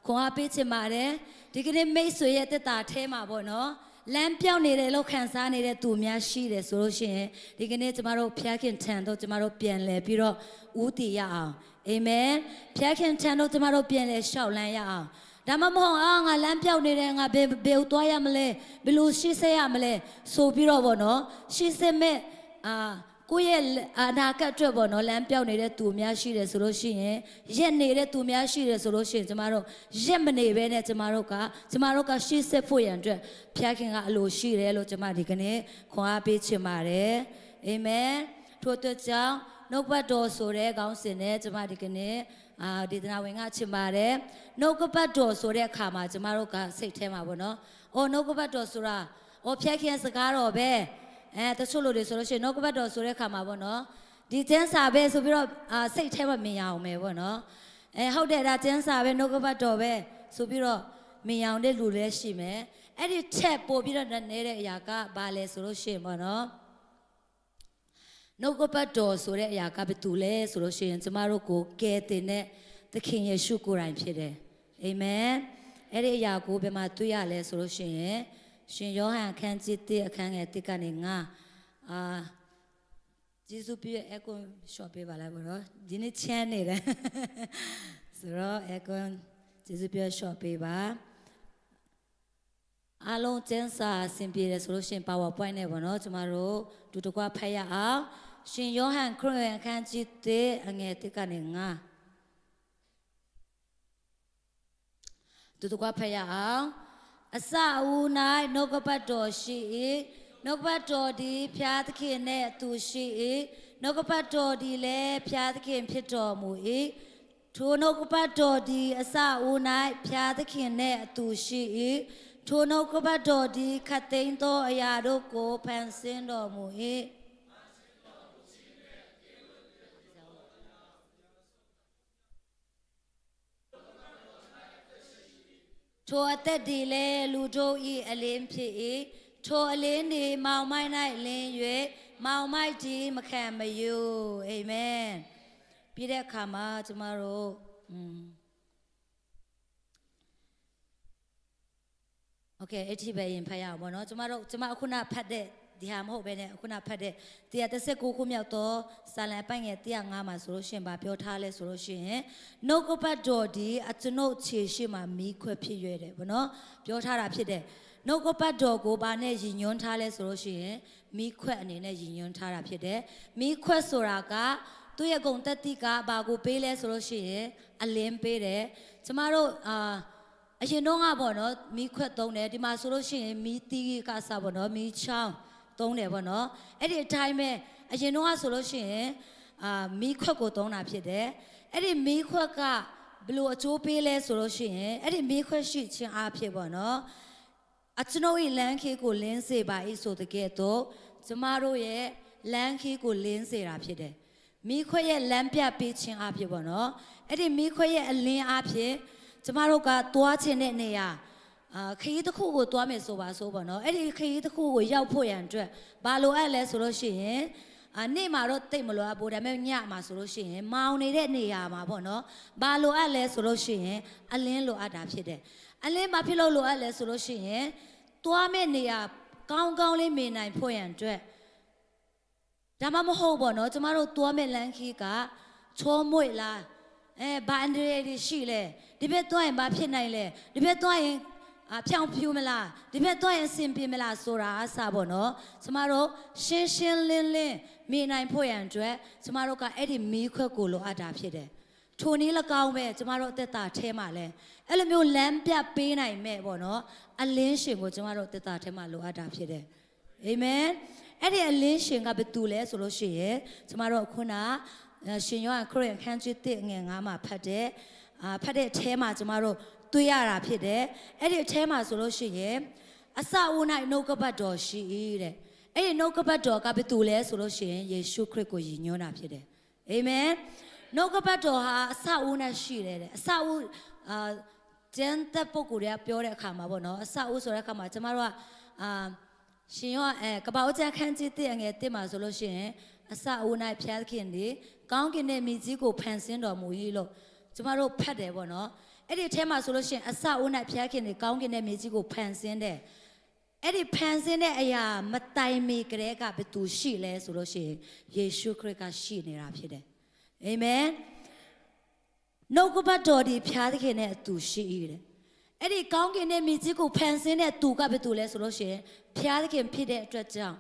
ခွန်အားပေးချင်ပါတယ်ဒီကနေ့မိတ်ဆွေရဲ့တက်တာအဲမှာပေါ့နော်လမ်းပြောင်းနေတယ်လို့ခံစားနေတဲ့သူများရှိတယ်ဆိုလို့ရှိရင်ဒီကနေ့ကျမတို့ဖျက်ခင်ထံတော့ကျမတို့ပြန်လဲပြီးတော့ဦးတည်ရအောင်အာမင်ဖျက်ခင်ထံတော့ကျမတို့ပြန်လဲရှောက်လန်းရအောင်ဒါမှမဟုတ်ငါလမ်းပြောင်းနေတယ်ငါဘယ်သွားရမလဲဘယ်လိုရှေ့ဆက်ရမလဲဆိုပြီးတော့ပေါ့နော်ရှေ့ဆက်မဲ့ကိုယ့်ရဲ့အနာဂတ်အတွက်ပေါ့နော်လမ်းပြောင်းနေတဲ့သူများရှိတယ်ဆိုလို့ရှိရင်ရက်နေတဲ့သူများရှိတယ်ဆိုလို့ရှိရင်ကျမတို့ရက်မနေဘဲနဲ့ကျမတို့ကရှေ့ဆက်ဖို့ရန်အတွက်ဖျားခင်ကအလိုရှိတယ်လို့ကျမဒီကနေ့ခွန်အားပေးချင်ပါတယ်အာမင်ထို့အတွက်ကြောင့်နှုတ်ပတ်တော်ဆိုတဲ့ခေါင်းစဉ်နဲ့ကျမဒီကနေ့ဒေသနာဝင်ကချင်ပါတယ်နှုတ်ကပတ်တော်ဆိုတဲ့အခါမှာကျမတို့ကစိတ်ထဲမှာပေါ့နော်နှုတ်ကပတ်တော်ဆိုတာဖျားခင်စကားတော်ပဲတချို့လူတွေဆိုလို့ရှိရင်နှုတ်ကပတ်တော်ဆိုတဲ့ခါမှာပေါ့နော်ဒီကျမ်းစာပဲဆိုပြီးတော့စိတ်ထဲမှာမြင်ရအောင်ပဲပေါ့နော်ဟုတ်တယ်ဒါကျမ်းစာပဲနှုတ်ကပတ်တော်ပဲဆိုပြီးတော့မြင်အောင်တဲ့လူလည်းရှိမယ်အဲ့ဒီချက်ပို့ပြီးတော့နေတဲ့အရာကဘာလဲဆိုလို့ရှိရင်ပေါ့နော်နှုတ်ကပတ်တော်ဆိုတဲ့အရာကဘယ်သူလဲဆိုလို့ရှိရင်ကျမတို့ကိုကယ်တင်တဲ့သခင်ယေရှုကိုယ်တိုင်ဖြစ်တယ်အာမင်အဲ့ဒီအရာကိုဘယ်မှာတွေ့ရလဲဆိုလို့ရှိရင်ရှင်ယောဟန်အခန်းကြီး1အခန်းငယ်1ကနေ9ဂျေဇုပြည့်အကွန်ရှော့ပေးပါလိုက်ဘောနော်ဒီနေ့ချမ်းနေတယ်ဆိုတော့အကွန်ဂျေဇုပြည့်ရှော့ပေးပါအားလုံးကျန်းစာအဆင်ပြေတယ်ဆိုလို့ရှင် PowerPoint နဲ့ပေါ့နော်ကျမတို့တူတကွဖတ်ရအောင်ရှင်ယောဟန်ခရစ်ယာန်အခန်းကြီး1အငယ်1ကနေ9တူတကွဖတ်ရအောင်အစအဦး၌နှုတ်ကပတ်တော်ရှိ၏နှုတ်ကပတ်တော်သည်ဖျားသခင်နှင့်အတူရှိ၏နှုတ်ကပတ်တော်သည်လည်းဖျားသခင်ဖြစ်တော်မူ၏ထိုနှုတ်ကပတ်တော်သည်အစအဦး၌ဖျားသခင်နှင့်အတူရှိ၏ထိုနှုတ်ကပတ်တော်သည်ခတ်သိမ်းသောအရာတို့ကိုဖန်ဆင်းတော်မူ၏ထိုအသက်ဒီလေလူတို့ဤအလင်းဖြစ်၏ထိုအလင်းဒီမောင်မိုက်၌လင်း၍မောင်မိုက်ဒီမခံမယူအာမင်ပြီးတဲ့အခါမှာကျမတို့โอเคအဲ့ဒီပဲရင်ဖတ်ရအောင်ပေါ့နော်ကျမအခုနဖတ်တဲ့ဒီဟာမဟုတ်ပဲနဲ့ခုနဖတ်တဲ့139ခုမြောက်သောစာလံအပိုင်းငယ်105မှာဆိုလို့ရှင်ဗာပြောထားလဲဆိုလို့ရှိရင်နှုတ်ကပတ်တော်ဒီအကျွန်ုပ်ခြေရှိမှမီးခွက်ဖြစ်ရွယ်တယ်ဗောနော်ပြောထားတာဖြစ်တယ်နှုတ်ကပတ်တော်ကိုဗာနဲ့ယဉ်ညွန်းထားလဲဆိုလို့ရှိရင်မီးခွက်အနေနဲ့ယဉ်ညွန်းထားတာဖြစ်တယ်မီးခွက်ဆိုတာကသူ့ရဲ့ဂုဏ်သက်တိကဘာကိုပေးလဲဆိုလို့ရှိရင်အလင်းပေးတယ်ကျမတို့အရင်တော့ကပေါ့နော်မီးခွက်သုံးတယ်ဒီမှာဆိုလို့ရှိရင်မီးတီးကစားပေါ့နော်မီးချောင်းသုံးတယ်ပေါ့နော်အဲ့ဒီအတိုင်းပဲအရင်တော့ဆိုလို့ရှိရင်မီးခွက်ကိုသုံးတာဖြစ်တယ် အဲ့ဒီမီးခွက်ကဘလို့အကျိုးပေးလဲဆိုလို့ရှိရင်အဲ့ဒီမီးခွက်ရှိခြင်းအဖြစ်ပေါ့နော်အကျွန်ုပ်၏လမ်းခေးကိုလင်းစေပါ၏ဆိုတဲ့ကဲ့သို့ကျမတို့ရဲ့လမ်းခေးကိုလင်းစေတာဖြစ်တယ်မီးခွက်ရဲ့လမ်းပြပေးခြင်းအဖြစ်ပေါ့နော်အဲ့ဒီမီးခွက်ရဲ့အလင်းအဖြစ်ကျမတို့ကသွားခြင်းတဲ့နေရာခရီးတစ်ခုကိုသွားမယ်ဆိုပါဆိုပေါ့နော်အဲ့ဒီခရီးတစ်ခုကိုရောက်ဖို့ရန်အတွက်ဘာလိုအပ်လဲဆိုလို့ရှိရင်နေ့မှာတော့တိတ်မလိုအပ်ဘူးဒါပေမဲ့ညမှာဆိုလို့ရှိရင်မောင်နေတဲ့နေရာမှာပေါ့နော်ဘာလိုအပ်လဲဆိုလို့ရှိရင်အလင်းလိုအပ်တာဖြစ်တယ်အလင်းဘာဖြစ်လို့လိုအပ်လဲဆိုလို့ရှိရင်သွားမဲ့နေရာကောင်းကောင်းလေးမြင်နိုင်ဖို့ရန်အတွက်ဒါမှမဟုတ်ပေါ့နော်ကျမတို့သွားမဲ့လမ်းခီးကချောမွေ့လားဘာအန်ဒရီတွေရှိလဲဒီဘက်သွားရင်ဘာဖြစ်နိုင်လဲဒီဘက်သွားရင်ဖြောင်ဖြူမလားဒီဘက်သွားရင်စင်ပြေမလားဆိုတာအစပေါ့နော်ကျမတို့ရှင်းရှင်းလင်းလင်းမြင်နိုင်ဖို့ရန်အတွက်ကျမတို့ကအဲ့ဒီမီးခွက်ကိုလိုအပ်တာဖြစ်တယ်ထိုနည်း၎င်းပဲကျမတို့အသက်တာထဲမှာလဲအဲ့လိုမျိုးလမ်းပြပေးနိုင်မဲ့ပေါ့နော်အလင်းရှင်ကိုကျမတို့အသက်တာထဲမှာလိုအပ်တာဖြစ်တယ်အာမင်အဲ့ဒီအလင်းရှင်ကဘယ်သူလဲဆိုလို့ရှိရင်ကျမတို့ခုနရှင်ယောဟန်ခရစ်အခန်းကြီး1ငယ်9မှာဖတ်တဲ့အထဲမှာကျမတို့တွေ့ရတာဖြစ်တယ်အဲ့ဒီအထဲမှာဆိုလို့ရှိရင်အစအဦး၌နှုတ်ကပတ်တော်ရှိတဲ့အဲ့ဒီနှုတ်ကပတ်တော်ကဘယ်သူလဲဆိုလို့ရှိရင်ယေရှုခရစ်ကိုယဉ်ညွှန်းတာဖြစ်တယ်အာမင်နှုတ်ကပတ်တော်ဟာအစအဦးနဲ့ရှိတယ်တဲ့အစအဦးကျန်တဲ့ပုဂ္ဂိုလ်တွေကပြောတဲ့အခါမှာပေါ့နော်အစအဦးဆိုတဲ့အခါမှာကျမတို့ကရှင်ရောကပ္ပဦးကျမ်းခန်းကြီး1ငယ်1မှာဆိုလို့ရှိရင်အစအဦး၌ဖျားသခင်ဒီကောင်းကင်နဲ့မြေကြီးကိုဖန်ဆင်းတော်မူ၏လို့ကျမတို့ဖတ်တယ်ပေါ့နော်အဲ့ဒီအထဲမှာဆိုလို့ရှိရင်အစအဦး၌ဖျားခင်ဒီကောင်းကင်နဲ့မြေကြီးကိုဖန်ဆင်းတယ်အဲ့ဒီဖန်ဆင်းတဲ့အရာမတိုင်မီကလေးကဘယ်သူရှိလဲဆိုလို့ရှိရင်ယေရှုခရစ်ကရှိနေတာဖြစ်တယ်အာမင်နှုတ်ကပတ်တော်ဒီဖျားသခင်နဲ့အတူရှိ၏တဲ့အဲ့ဒီကောင်းကင်နဲ့မြေကြီးကိုဖန်ဆင်းတဲ့သူကဘယ်သူလဲဆိုလို့ရှိရင်ဖျားသခင်ဖြစ်တဲ့အတွက်ကြောင့်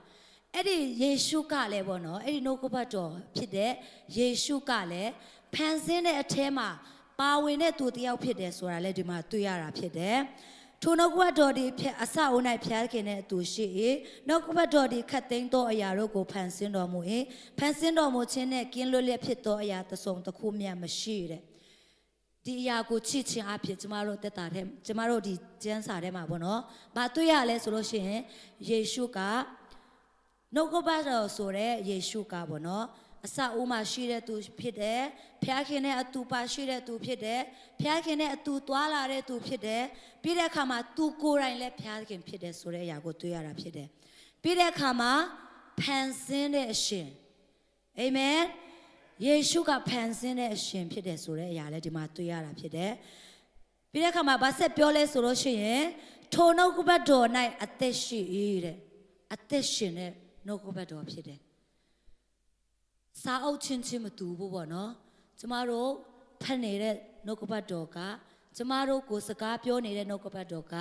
အဲ့ဒီယေရှုကလည်းပေါ့နော်အဲ့ဒီနှုတ်ကပတ်တော်ဖြစ်တဲ့ယေရှုကလည်းဖန်ဆင်းတဲ့အထဲမှာပါဝင်တဲ့သူတယောက်ဖြစ်တယ်ဆိုတာလည်းဒီမှာတွေ့ရတာဖြစ်တယ်ထိုနှုတ်ကပတ်တော်ဒီအစအုံ၌ဖျားခင်တဲ့အတူရှိ၏နှုတ်ကပတ်တော်ဒီခတ်သိမ်းသောအရာတို့ကိုဖန်ဆင်းတော်မူ၏ဖန်ဆင်းတော်မူခြင်းနဲ့ကင်းလွတ်လျက်ဖြစ်သောအရာတစ်စုံတစ်ခုမျှမရှိတဲ့ဒီအရာကိုချစ်ခြင်းအဖြစ်ကျမတို့တက်တာထဲကျမတို့ဒီကျမ်းစာထဲမှာပေါ့နော်။ဘာတွေ့ရလဲဆိုလို့ရှိရင်ယေရှုကနှုတ်ကပတ်တော်ဆိုတဲ့ယေရှုကပေါ့နော်။အစအဦးမှာရှိတဲ့သူဖြစ်တယ်။ဖျားခင်နဲ့အတူပါရှိတဲ့သူဖြစ်တယ်။ဖျားခင်နဲ့အတူသွားလာတဲ့သူဖြစ်တယ်။ပြီးတဲ့အခါမှာသူကိုယ်တိုင်လည်းဖျားခင်ဖြစ်တယ်ဆိုတဲ့အရာကိုတွေ့ရတာဖြစ်တယ်။ပြီးတဲ့အခါမှာဖန်ဆင်းတဲ့အရှင်အာမင်ယေရှုကဖန်ဆင်းတဲ့အရှင်ဖြစ်တယ်ဆိုတဲ့အရာလည်းဒီမှာတွေ့ရတာဖြစ်တယ်။ပြီးတဲ့အခါမှာဗာဆက်ပြောလဲဆိုလို့ရှိရင်ထိုနှုတ်ကပတ်တော်၌အသက်ရှိ၏တဲ့အသက်ရှင်တဲ့နှုတ်ကပတ်တော်ဖြစ်တယ်။စာအုပ်ချင်းချင်းမတူဘူးပေါ့နော်။ကျမတို့ဖတ်နေတဲ့နှုတ်ကပတ်တော်ကကျမတို့ကိုစကားပြောနေတဲ့နှုတ်ကပတ်တော်က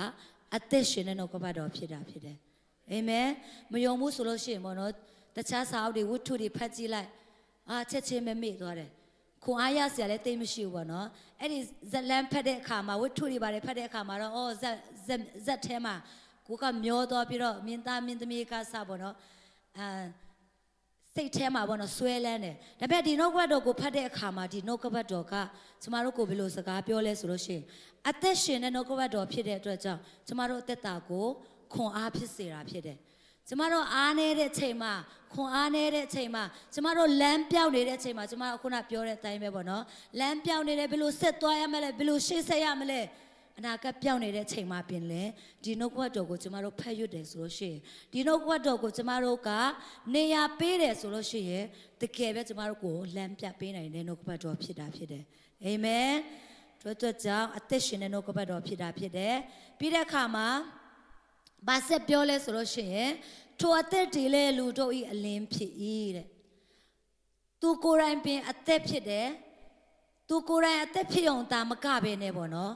အသက်ရှင်တဲ့နှုတ်ကပတ်တော်ဖြစ်တာဖြစ်တယ်။အာမင်။မယုံဘူးဆိုလို့ရှိရင်ပေါ့နော်တခြားစာအုပ်တွေဝတ္ထုတွေဖတ်ကြည့်လိုက်ချက်ချင်းမမေ့သွားတယ်ခွန်အားရစရာလည်းတိတ်မရှိဘူးပေါ့နော်အဲ့ဒီဇလန်ဖတ်တဲ့အခါမှာဝတ္ထုတွေပါတယ်ဖတ်တဲ့အခါမှာတော့ဇက်ထဲမှာကိုကမျောသွားပြီးတော့မြင်းသားမြင်းသမီးကစပေါ့နော်စိတ်ထဲမှာပေါ့နော်ဆွဲလန်းတယ်ဒါပေမဲ့ဒီနှုတ်ကပတ်တော်ကိုဖတ်တဲ့အခါမှာဒီနှုတ်ကပတ်တော်ကကျမတို့ကိုဘယ်လိုစကားပြောလဲဆိုလို့ရှိရင်အသက်ရှင်တဲ့နှုတ်ကပတ်တော်ဖြစ်တဲ့အတွက်ကြောင့်ကျမတို့အသက်တာကိုခွန်အားဖြစ်စေတာဖြစ်တယ်ကျမတို့အားနေတဲ့ချိန်မှာခွန်အားနေတဲ့ချိန်မှာကျမတို့လမ်းပြောင်းနေတဲ့ချိန်မှာကျမတို့ခုနပြောတဲ့အတိုင်းပဲပေါ့နော်လမ်းပြောင်းနေတယ်ဘယ်လိုဆက်သွားရမလဲဘယ်လိုရှေ့ဆက်ရမလဲအနာဂတ်ပြောင်းနေတဲ့ချိန်မှာပြင်လဲဒီနှုတ်ကပတ်တော်ကိုကျမတို့ဖတ်ရွတ်တယ်ဆိုလို့ရှိရင်ဒီနှုတ်ကပတ်တော်ကိုကျမတို့ကနေရာပေးတယ်ဆိုလို့ရှိရင်တကယ်ပဲကျမတို့ကိုလမ်းပြပေးနိုင်တဲ့နှုတ်ကပတ်တော်ဖြစ်တာဖြစ်တယ်အာမင်တို့ကြောင့်အသက်ရှင်တဲ့နှုတ်ကပတ်တော်ဖြစ်တာဖြစ်တယ်ပြီးတဲ့အခါမှာဘာဆက်ပြောလဲဆိုလို့ရှိရင်ထိုအသက်တည်လဲလူတို့ဤအလင်းဖြစ်၏တဲ့သူကိုယ်တိုင်ပင်အသက်ဖြစ်တယ်သူကိုယ်တိုင်အသက်ဖြစ်အောင်တာမကပဲနဲ့ပေါ့နော်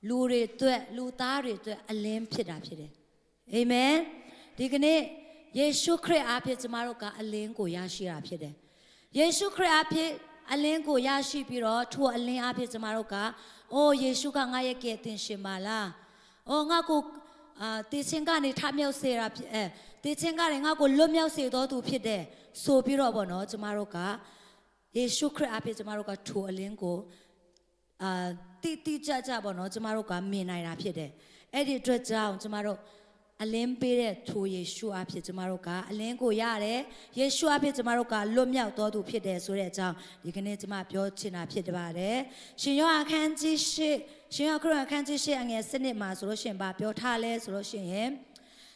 လူတွေအတွက်လူသားတွေအတွက်အလင်းဖြစ်တာဖြစ်တယ်အာမင်ဒီကနေ့ယေရှုခရစ်အားဖြင့်ကျမတို့ကအလင်းကိုရရှိတာဖြစ်တယ်ယေရှုခရစ်အားဖြင့်အလင်းကိုရရှိပြီးတော့ထိုအလင်းအားဖြင့်ကျမတို့ကအိုးယေရှုကငါရဲ့ကယ်တင်ရှင်ပါလားအိုးငါကိုတေချင်းကနေထမြောက်စေတာတေချင်းကနေငါ့ကိုလွတ်မြောက်စေတော်သူဖြစ်တယ်ဆိုပြီးတော့ပေါ့နော်ကျမတို့က ယေရှုခရစ်အဖြစ်ကျမတို့ကထိုအလင်းကိုတိကျပေါ့နော်ကျမတို့ကမြင်နိုင်တာဖြစ်တယ်အဲ့ဒီအတွက်ကြောင့်ကျမတို့အလင်းပေးတဲ့ထိုယေရှုအဖြစ်ကျမတို့ကအလင်းကိုရတယ်ယေရှုအဖြစ်ကျမတို့ကလွတ်မြောက်တော်သူဖြစ်တယ်ဆိုတဲ့အကြောင်းဒီကနေ့ကျမပြောချင်တာဖြစ်ပါတယ်ရှင်ယောဟန်အခန်းကြီး8ရှင်ယောဟန်ခရစ်အခန်းကြီး8အငယ်7မှာဆိုလို့ရှင်ဘာပြောထားလဲဆိုလို့ရှင်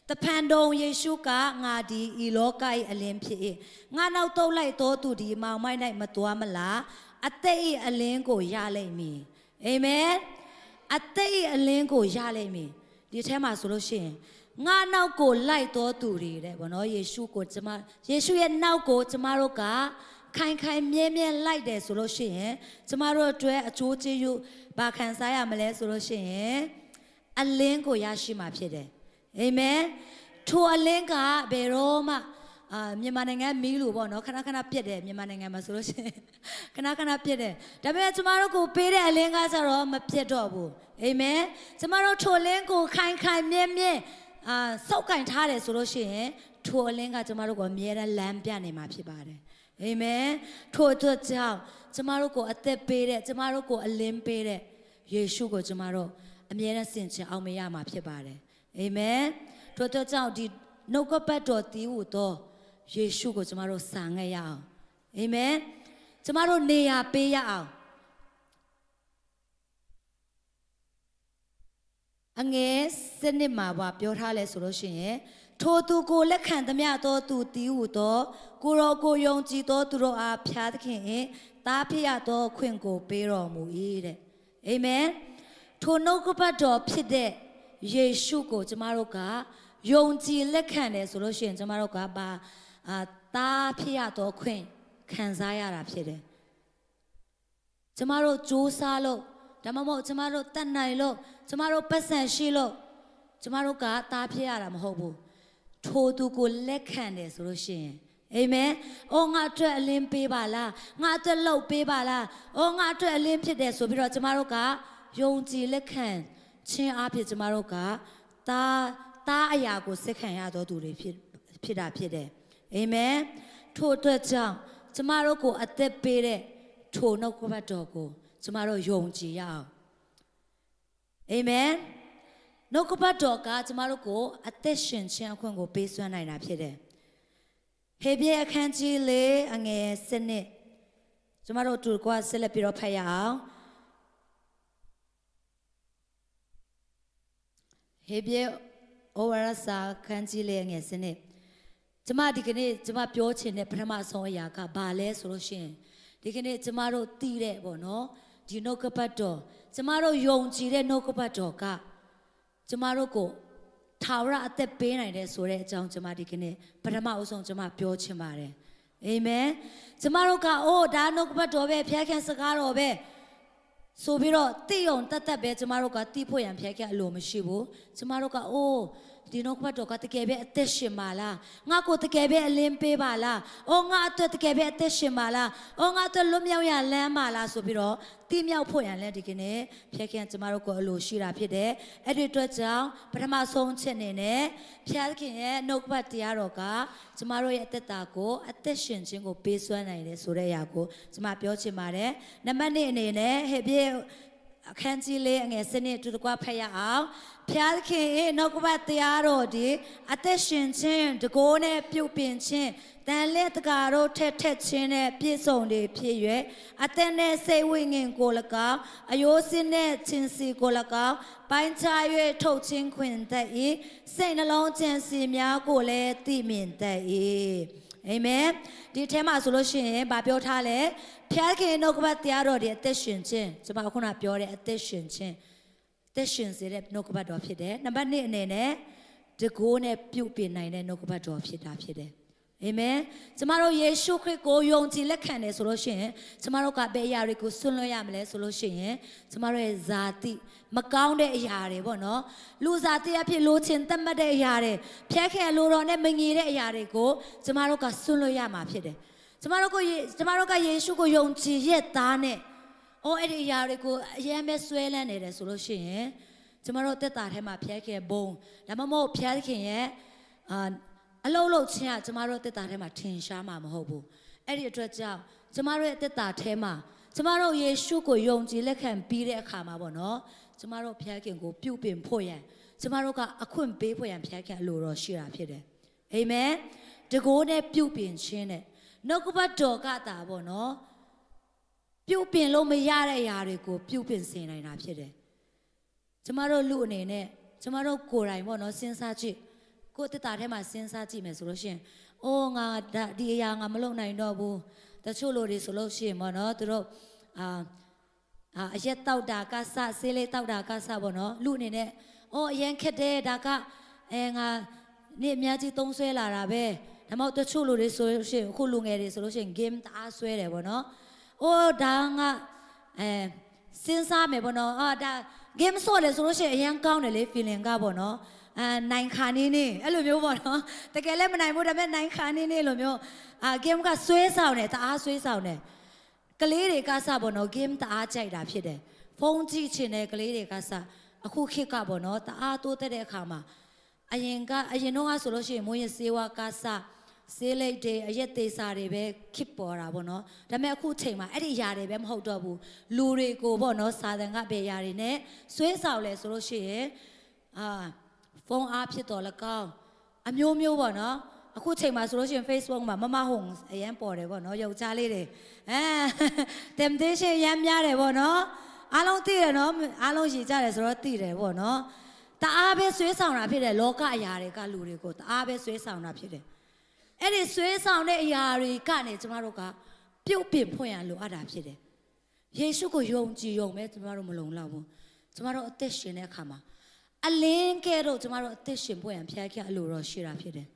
တဖန်တော်ယေရှုကငါဒီဤလောက၏အလင်းဖြစ်၏ငါနောက်တုတ်လိုက်တော်သူဒီမောင်မိုက်၌မတော်မလားအသက်၏အလင်းကိုရလိမ့်မည်အာမင်အသက်၏အလင်းကိုရလိမ့်မည်ဒီထဲမှာဆိုလို့ရှိရင်ငါနောက်ကိုလိုက်တော်သူတွေတဲ့ဘောနော်ယေရှုရဲ့နောက်ကိုကျမတို့ကခိုင်မြဲလိုက်တယ်ဆိုလို့ရှိရင်ကျမတို့အတွက်အကျိုးကျေးဇူးဘာခံစားရမလဲဆိုလို့ရှိရင်အလင်းကိုရရှိမှာဖြစ်တယ်အာမင်ထိုအလင်းကဘယ်တော့မှမြန်မာနိုင်ငံမီးလို့ပေါ့နော်ခဏပြက်တယ်မြန်မာနိုင်ငံမှာဆိုလို့ရှိရင်ခဏပြက်တယ်ဒါပေမဲ့ကျမတို့ကိုပေးတဲ့အလင်းကကျတော့မပြက်တော့ဘူးအာမင်ကျမတို့ထိုအလင်းကိုခိုင်မြဲစောက်ကင်ထားတယ်ဆိုလို့ရှိရင်ထိုအလင်းကကျမတို့ကိုအမြဲတမ်းလမ်းပြနေမှာဖြစ်ပါတယ်အာမင်ထိုအတွက်ကြောင့်ကျမတို့ကိုအသက်ပေးတဲ့ကျမတို့ကိုအလင်းပေးတဲ့ယေရှုကိုကျမတို့အမြဲတမ်းဆင်ခြင်အောင်မရမှာဖြစ်ပါတယ်အာမင်ထိုအတွက်ကြောင့်ဒီနှုတ်ကပတ်တော်တည်ဟူသောယေရှုကိုကျမတို့စာငတ်ရအောင်အာမင်ကျမတို့နေရာပေးရအောင်အငယ်စနစ်မှာပြောထားလဲဆိုလို့ရှိရင်ထိုသူကိုလက်ခံသမျှသောသူတည်ဟူသောကိုရောကိုယုံကြည်သောသူတို့အားဖျားသခင်သားဖြစ်ရသောခွင့်ကိုပေးတော်မူ၏တဲ့အာမင်ထိုနှုတ်ကပတ်တော်ဖြစ်တဲ့ယေရှုကိုကျမတို့ကယုံကြည်လက်ခံတယ်ဆိုလို့ရှိရင်ကျမတို့ကသားဖြစ်ရသောခွင့်ခံစားရတာဖြစ်တယ်ကျမတို့ကြိုးစားလို့ဒါမှမဟုတ်ကျမတို့တတ်နိုင်လို့ကျမတို့ပတ်စံရှိလို့ကျမတို့ကသားဖြစ်ရတာမဟုတ်ဘူးထိုသူကိုလက်ခံတယ်ဆိုလို့ရှိရင်အာမင်။အော်ငါအတွက်အလင်းပေးပါလား။ငါအတွက်လှုပ်ပေးပါလား။အော်ငါအတွက်အလင်းဖြစ်တယ်ဆိုပြီးတော့ကျမတို့ကယုံကြည်လက်ခံခြင်းအဖြစ်ကျမတို့ကသားအရာကိုစစ်ခံရသောသူတွေဖြစ်တာဖြစ်တယ်။အာမင်။ထို့အတွက်ကြောင့်ကျမတို့ကိုအသက်ပေးတဲ့ထိုနှုတ်ကပတ်တော်ကိုကျမတို့ယုံကြည်ရအောင်။အာမင်။နှုတ်ကပတ်တော်ကကျမတို့ကိုအသက်ရှင်ခြင်းအခွင့်ကိုပေးစွမ်းနိုင်တာဖြစ်တယ်။ဟေဘရဲအခန်းကြီး4အငယ်7ကျမတို့တူကွာဆက်လက်ပြီးတော့ဖတ်ရအောင်ဟေဘရဲဩဝါဒစာအခန်းကြီး4အငယ်7ကျမဒီကနေ့ကျမပြောချင်တဲ့ပထမဆုံးအရာကဘာလဲဆိုလို့ရှိရင်ဒီကနေ့ကျမတို့သိတဲ့ပေါ့နော်ဒီနှုတ်ကပတ်တော်ကျမတို့ယုံကြည်တဲ့နှုတ်ကပတ်တော်ကကျမတို့ကိုထာဝရအသက်ပေးနိုင်တယ်ဆိုတဲ့အကြောင်းကျွန်မဒီကနေ့ပထမအဆုံးကျွန်မပြောချင်ပါတယ်အာမင်ကျွန်မတို့ကအိုးဒါနှုတ်ကပတ်တော်ပဲဖျက်ခင်စကားတော်ပဲဆိုပြီးတော့သိုံတတ်ပဲကျွန်မတို့ကသိဖို့ရန်ဖျက်ခင်အလိုမရှိဘူးကျွန်မတို့ကအိုးဒီနှုတ်ကပတ်တော်ကတကယ်ပဲအသက်ရှင်ပါလားငါကိုတကယ်ပဲအလင်းပေးပါလားအိုးငါအတွက်တကယ်ပဲအသက်ရှင်ပါလားအိုးငါအတွက်လွတ်မြောက်ရလမ်းပါလားဆိုပြီးတော့တိမြောက်ဖို့ရန်လဲဒီကနေ့ဖျက်ခင်ကျွန်မတို့ကိုအလိုရှိတာဖြစ်တယ်အဲ့ဒီအတွက်ကြောင့်ပထမဆုံးချက်အနေနဲ့ဖျက်ခင်ရဲ့နှုတ်ကပတ်တရားတော်ကကျွန်မတို့ရဲ့အသက်တာကိုအသက်ရှင်ခြင်းကိုပေးစွမ်းနိုင်တယ်ဆိုတဲ့အရာကိုကျွန်မပြောချင်ပါတယ်နံပါတ်1အနေနဲ့ဟေဘရဲအခန်းကြီး4အငယ်7တူတကွဖတ်ရအောင်ဖျားခင်ရဲ့နှုတ်ကပတ်တရားတော်ဒီအသက်ရှင်ခြင်းတကိုးနဲ့ပြုတ်ပင်ခြင်းတန်လက်တကာတို့ထက်ခြင်းနဲ့ပြည့်စုံတွေဖြစ်၍အသက်နဲ့စိတ်ဝိညာဉ်ကို၎င်းအယိုးစင်းနဲ့ခြင်းစီကို၎င်းပိုင်းခြား၍ထုတ်ခြင်းခွင့်တတ်၏စိတ်နှလုံးကြံစီများကိုလည်းသိမြင်တတ်၏အာမင်ဒီထဲမှာဆိုလို့ရှိရင်ဗာပြောထားလဲဖျားခင်နှုတ်ကပတ်တရားတော်ဒီအသက်ရှင်ခြင်းကျွန်မခုနပြောတဲ့အသက်ရှင်ခြင်းသက်ရှင်စေတဲ့နှုတ်ကပတ်တော်ဖြစ်တယ်နံပါတ်2အနေနဲ့တကိုးနဲ့ပြုတ်ပြင်နိုင်တဲ့နှုတ်ကပတ်တော်ဖြစ်တာဖြစ်တယ်အာမင်ကျမတို့ယေရှုခရစ်ကိုယုံကြည်လက်ခံတယ်ဆိုလို့ရှိရင်ကျမတို့ကဘယ်အရာတွေကိုဆွံ့လွှဲရမလဲဆိုလို့ရှိရင်ကျမတို့ရဲ့ဇာတိမကောင်းတဲ့အရာတွေပေါ့နော်လူဇာတိအဖြစ်လိုချင်တတ်မှတ်တဲ့အရာတွေဖျက်ခင်လိုတော်နဲ့မငြိတဲ့အရာတွေကိုကျမတို့ကဆွံ့လွှဲရမှာဖြစ်တယ်ကျမတို့ကယေရှုကိုယုံကြည်ရဲ့သားနဲ့အဲ့ဒီအရာတွေကိုအရင်ပဲဆွဲလန်းနေတယ်ဆိုလို့ရှိရင်ကျမတို့တက်တာထဲမှာဖျက်ခင်ဘုံဒါမှမဟုတ်ဖျက်ခင်ရဲ့အလုံးလုံးချင်းကကျမတို့တက်တာထဲမှာထင်ရှားမှာမဟုတ်ဘူးအဲ့ဒီအတွက်ကြောင့် ကျမတို့ရဲ့အသက်တာထဲမှာကျမတို့ယေရှုကိုယုံကြည်လက်ခံပြီးတဲ့အခါမှာပေါ့နော်ကျမတို့ဖခင်ကိုပြုပြင်ဖို့ရန်ကျမတို့ကအခွင့်ပေးဖို့ရန်ဖခင်အလိုတော်ရှိတာဖြစ်တယ်အာမင်တကိုးနဲ့ပြုပြင်ခြင်းနဲ့နှုတ်ကပတ်တော်ကတာပေါ့နော်ပြုပြင်လို့မရတဲ့အရာတွေကိုပြုပြင်စေနိုင်တာဖြစ်တယ်ကျမတို့လူအနေနဲ့ကျမတို့ကိုယ်တိုင်ပေါ့နော်စဉ်းစားကြည့်ကိုယ့်တက်တာထဲမှာစဉ်းစားကြည့်မယ်ဆိုလို့ရှိရင်အိုးငါဒီအရာငါမလုပ်နိုင်တော့ဘူးတချို့လူတွေဆိုလို့ရှိရင်ပေါ့နော်သူတို့အရက်တောက်တာကစဆေးလေးတောက်တာကစပေါ့နော်လူအနေနဲ့အော်အရင်ခက်တယ်ဒါကငါနေ့အများကြီးသုံးဆွဲလာတာပဲဒါမှမဟုတ်တချို့လူတွေဆိုလို့ရှိရင်အခုလူငယ်တွေဆိုလို့ရှိရင် game တအားဆွဲတယ်ပေါ့နော်အိုးဒါငါစဉ်းစားမယ်ပေါ့နော်ဒါ game ဆော့တယ်ဆိုလို့ရှိရင်အရင်ကောင်းတယ်လေ feeling ကပေါ့နော်နိုင်ခါနေနေအဲ့လိုမျိုးပေါ့နော်တကယ်လည်းမနိုင်ဘူးဒါပေမဲ့နိုင်ခါနေနေလိုမျိုးgame ကဆွဲဆောင်တယ်တအားဆွဲဆောင်တယ်ကလေးတွေကစပေါ့နော် game တအားကြိုက်တာဖြစ်တယ်ဖုန်းကြည့်ချင်တဲ့ကလေးတွေကစအခုခေတ်ကပေါ့နော်တအားတိုးတက်တဲ့အခါမှာအရင်တော့ကဆိုလို့ရှိရင်မွေးရစေဝါကစဆေးလိပ်တွေအရက်သေးစာတွေပဲခစ်ပေါ်တာပေါ့နော်ဒါပေမဲ့အခုချိန်မှာအဲ့ဒီຢာတွေပဲမဟုတ်တော့ဘူးလူတွေကိုပေါ့နော်စာတန်ကပဲຢာတွေနဲ့ဆွဲဆောင်လဲဆိုလို့ရှိရင်ဖုန်းအားဖြစ်တော်လကောင်းအမျိုးမျိုးပေါ့နော်အခုချိန်မှာဆိုလို့ရှိရင် Facebook မှာမမဟုံအရန်ပေါ်တယ်ပေါ့နော်ယောက်ျားလေးတွေtemptation ရမ်းများတယ်ပေါ့နော်အားလုံးသိတယ်နော်အားလုံးရည်ကြတယ်ဆိုတော့သိတယ်ပေါ့နော်တအားပဲဆွဲဆောင်တာဖြစ်တယ်လောကအရာတွေကလူတွေကိုတအားပဲဆွဲဆောင်တာဖြစ်တယ်အဲ့ဒီဆွဲဆောင်တဲ့အရာတွေကနေကျမတို့ကပြုတ်ပင်ဖွင့်ရလိုအပ်တာဖြစ်တယ်ယေရှုကိုယုံကြည်ယုံပဲကျမတို့မလုံလောက်ဘူးကျမတို့အသက်ရှင်တဲ့အခါမှာအလင်းကဲတော့ကျမတို့အသက်ရှင်ဖွင့်ရဖျားခဲ့အလိုတော်ရှိတာဖြစ်တယ်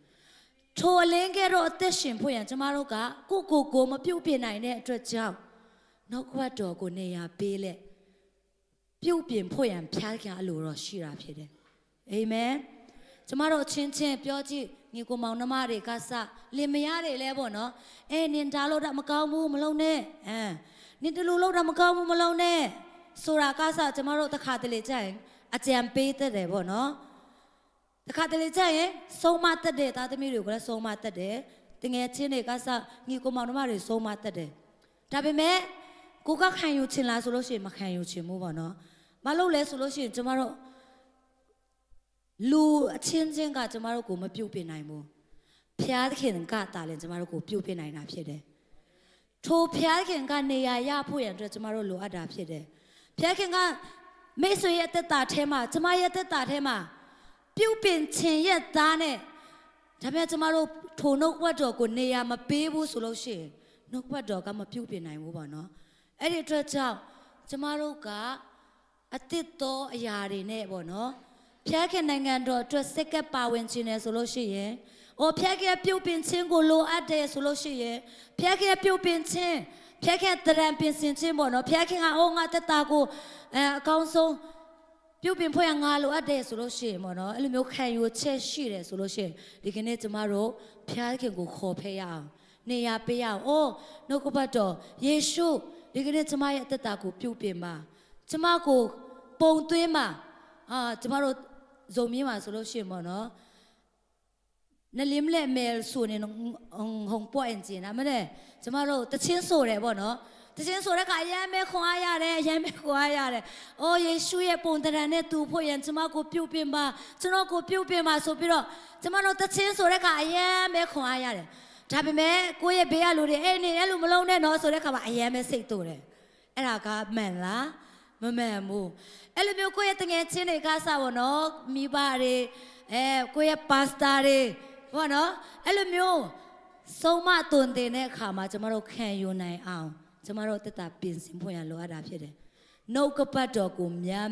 ထိုအလင်းကဲတော့အသက်ရှင်ဖွင့်ရကျမတို့ကကိုမပြုတ်ပြနိုင်တဲ့အတွက်ကြောင့်နှုတ်ကပတ်တော်ကိုနေရာပေးလက်ပြုတ်ပြင်ဖွင့်ရဖျားခဲ့အလိုတော်ရှိတာဖြစ်တယ်အာမင်ကျမတို့ချင်းချင်းပြောကြည့်ညီကိုမောင်နှမတွေကစလင်မယားတွေလဲပေါ့နော်နင်ဒါလို့တော့မကောင်းဘူးမလုံးနဲ့နင်တလူလို့တော့မကောင်းဘူးမလုံးနဲ့ဆိုတာကစကျမတို့တစ်ခါတလေကြာရင်အကြံပေးတတ်တယ်ပေါ့နော်တခါတလေကြာရင်ဆုံးမတတ်တယ်သားသမီးတွေကလည်းဆုံးမတတ်တယ်တငယ်ချင်းတွေကစညီကိုမောင်နှမတွေဆုံးမတတ်တယ်ဒါပေမဲ့ကိုကခံယူချင်လားဆိုလို့ရှိရင်မခံယူချင်ဘူးပေါ့နော်မလုပ်လဲဆိုလို့ရှိရင်ကျမတို့လူအချင်းချင်းကကျမတို့ကိုမပြုတ်ပြနိုင်ဘူးဖျားခင်ကတားလည်းကျမတို့ကိုပြုတ်ပြနိုင်တာဖြစ်တယ်ထိုဖျားခင်ကနေရာရဖို့ရန်အတွက်ကျမတို့လိုအပ်တာဖြစ်တယ်ဖျားခင်ကမိတ်ဆွေရဲ့တက်တာထဲမှာကျမရဲ့တက်တာထဲမှာပြုတ်ပင်ခြင်းရဲ့သားနဲ့ဒါပေမဲ့ကျမတို့ထိုနှုတ်ကပတ်တော်ကိုနေရာမပေးဘူးဆိုလို့ရှိရင်နှုတ်ကပတ်တော်ကမပြုတ်ပင်နိုင်ဘူးပေါ့နော်အဲ့ဒီအတွက်ကြောင့်ကျမတို့ကအသစ်သောအရာတွေနဲ့ပေါ့နော်ဖျားခင်နိုင်ငံတော်အတွက်စက္ကပ်ပါဝင်ခြင်းနဲ့ဆိုလို့ရှိရင်ဖျားခင်ပြုတ်ပင်ခြင်းကိုလိုအပ်တယ်ဆိုလို့ရှိရင်ဖျားခင်ပြုတ်ပင်ခြင်းဖျားခင်တရံပင်စင်ခြင်းပေါ့နော်ဖျားခင်ကငါတက်တာကိုအကောင်းဆုံးပြုတ်ပင်ဖွဲ့ငါလိုအပ်တယ်ဆိုလို့ရှိရင်ပေါ့နော်အဲ့လိုမျိုးခံယူချက်ရှိတယ်ဆိုလို့ရှိရင်ဒီကနေ့ကျမတို့ဖျားခင်ကိုခေါ်ဖဲရအောင်နေရာပေးရအောင်နှုတ်ကပတ်တော်ယေရှုဒီကနေ့ကျမရဲ့အသက်တာကိုပြုတ်ပင်ပါကျမကိုပုံသွင်းပါကျမတို့ဇုံမြင့်မှာဆိုလို့ရှိရင်ပေါ့နော်နလင်းလက်မဲဆိုနေဟုံပွင့်ကျင်နာမနဲ့ကျမတို့တချင်းဆိုတယ်ပေါ့နော်တချင်းဆိုတဲ့ကအယမ်းပဲခွန်အားရတယ်အယမ်းပဲခွန်အားရတယ်ယေရှုရဲ့ပုံသဏ္ဍာန်နဲ့သူဖို့ရင်ကျမကိုပြုတ်ပင်ပါကျွန်တော်ကိုပြုတ်ပင်ပါဆိုပြီးတော့ကျမတို့တချင်းဆိုတဲ့ကအယမ်းပဲခွန်အားရတယ်ဒါပေမဲ့ကိုယ့်ရဲ့ဘေးကလူတွေနေအဲ့လိုမလုံးနဲ့နော်ဆိုတဲ့ခါမှာအယမ်းပဲစိတ်တူတယ်အဲ့ဒါကမှန်လားမမှန်ဘူးအဲ့လိုမျိုးကိုယ့်ရဲ့တငယ်ချင်းတွေကစပါတော့မိဘတွေကိုယ့်ရဲ့ပါစတာတွေဘောနော်အဲ့လိုမျိုးဆုံးမသွန်သင်တဲ့အခါမှာကျမတို့ခံယူနိုင်အောင်ကျမတို့တက်တာပြင်ဆင်ဖွင့်ရလိုအပ်တာဖြစ်တယ်နှုတ်ကပတ်တော်ကိုများ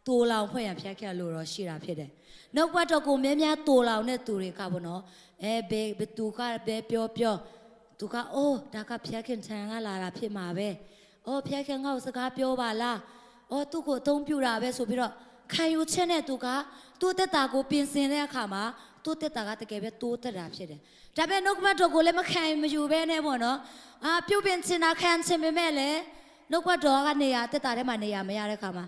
တိုးလောင်ဖွင့်ရဖျက်ခဲ့လို့တော့ရှိတာဖြစ်တယ်နှုတ်ကပတ်တော်ကိုများတိုးလောင်တဲ့သူတွေကဘောနော်ဘယ်သူကဘယ်ပြောသူကဒါကဖျက်ခင်ထံကလာတာဖြစ်မှာပဲဖျက်ခင်ငါ့ကိုစကားပြောပါလားသူ့ကိုအသုံးပြတာပဲဆိုပြီးတော့ခံယူချက်နဲ့သူကသူ့တက်တာကိုပြင်ဆင်တဲ့အခါမှာသူ့တက်တာကတကယ်ပဲတိုးတက်တာဖြစ်တယ်ဒါပေမဲ့နှုတ်ကပတ်တော်ကိုလည်းမယူဘဲနဲ့ပေါ့နော်ပြုတ်ပင်ချင်တာခံချင်ပေမဲ့လည်းနှုတ်ကပတ်တော်ကနေရာတက်တာထဲမှာနေရာမရတဲ့အခါမှာ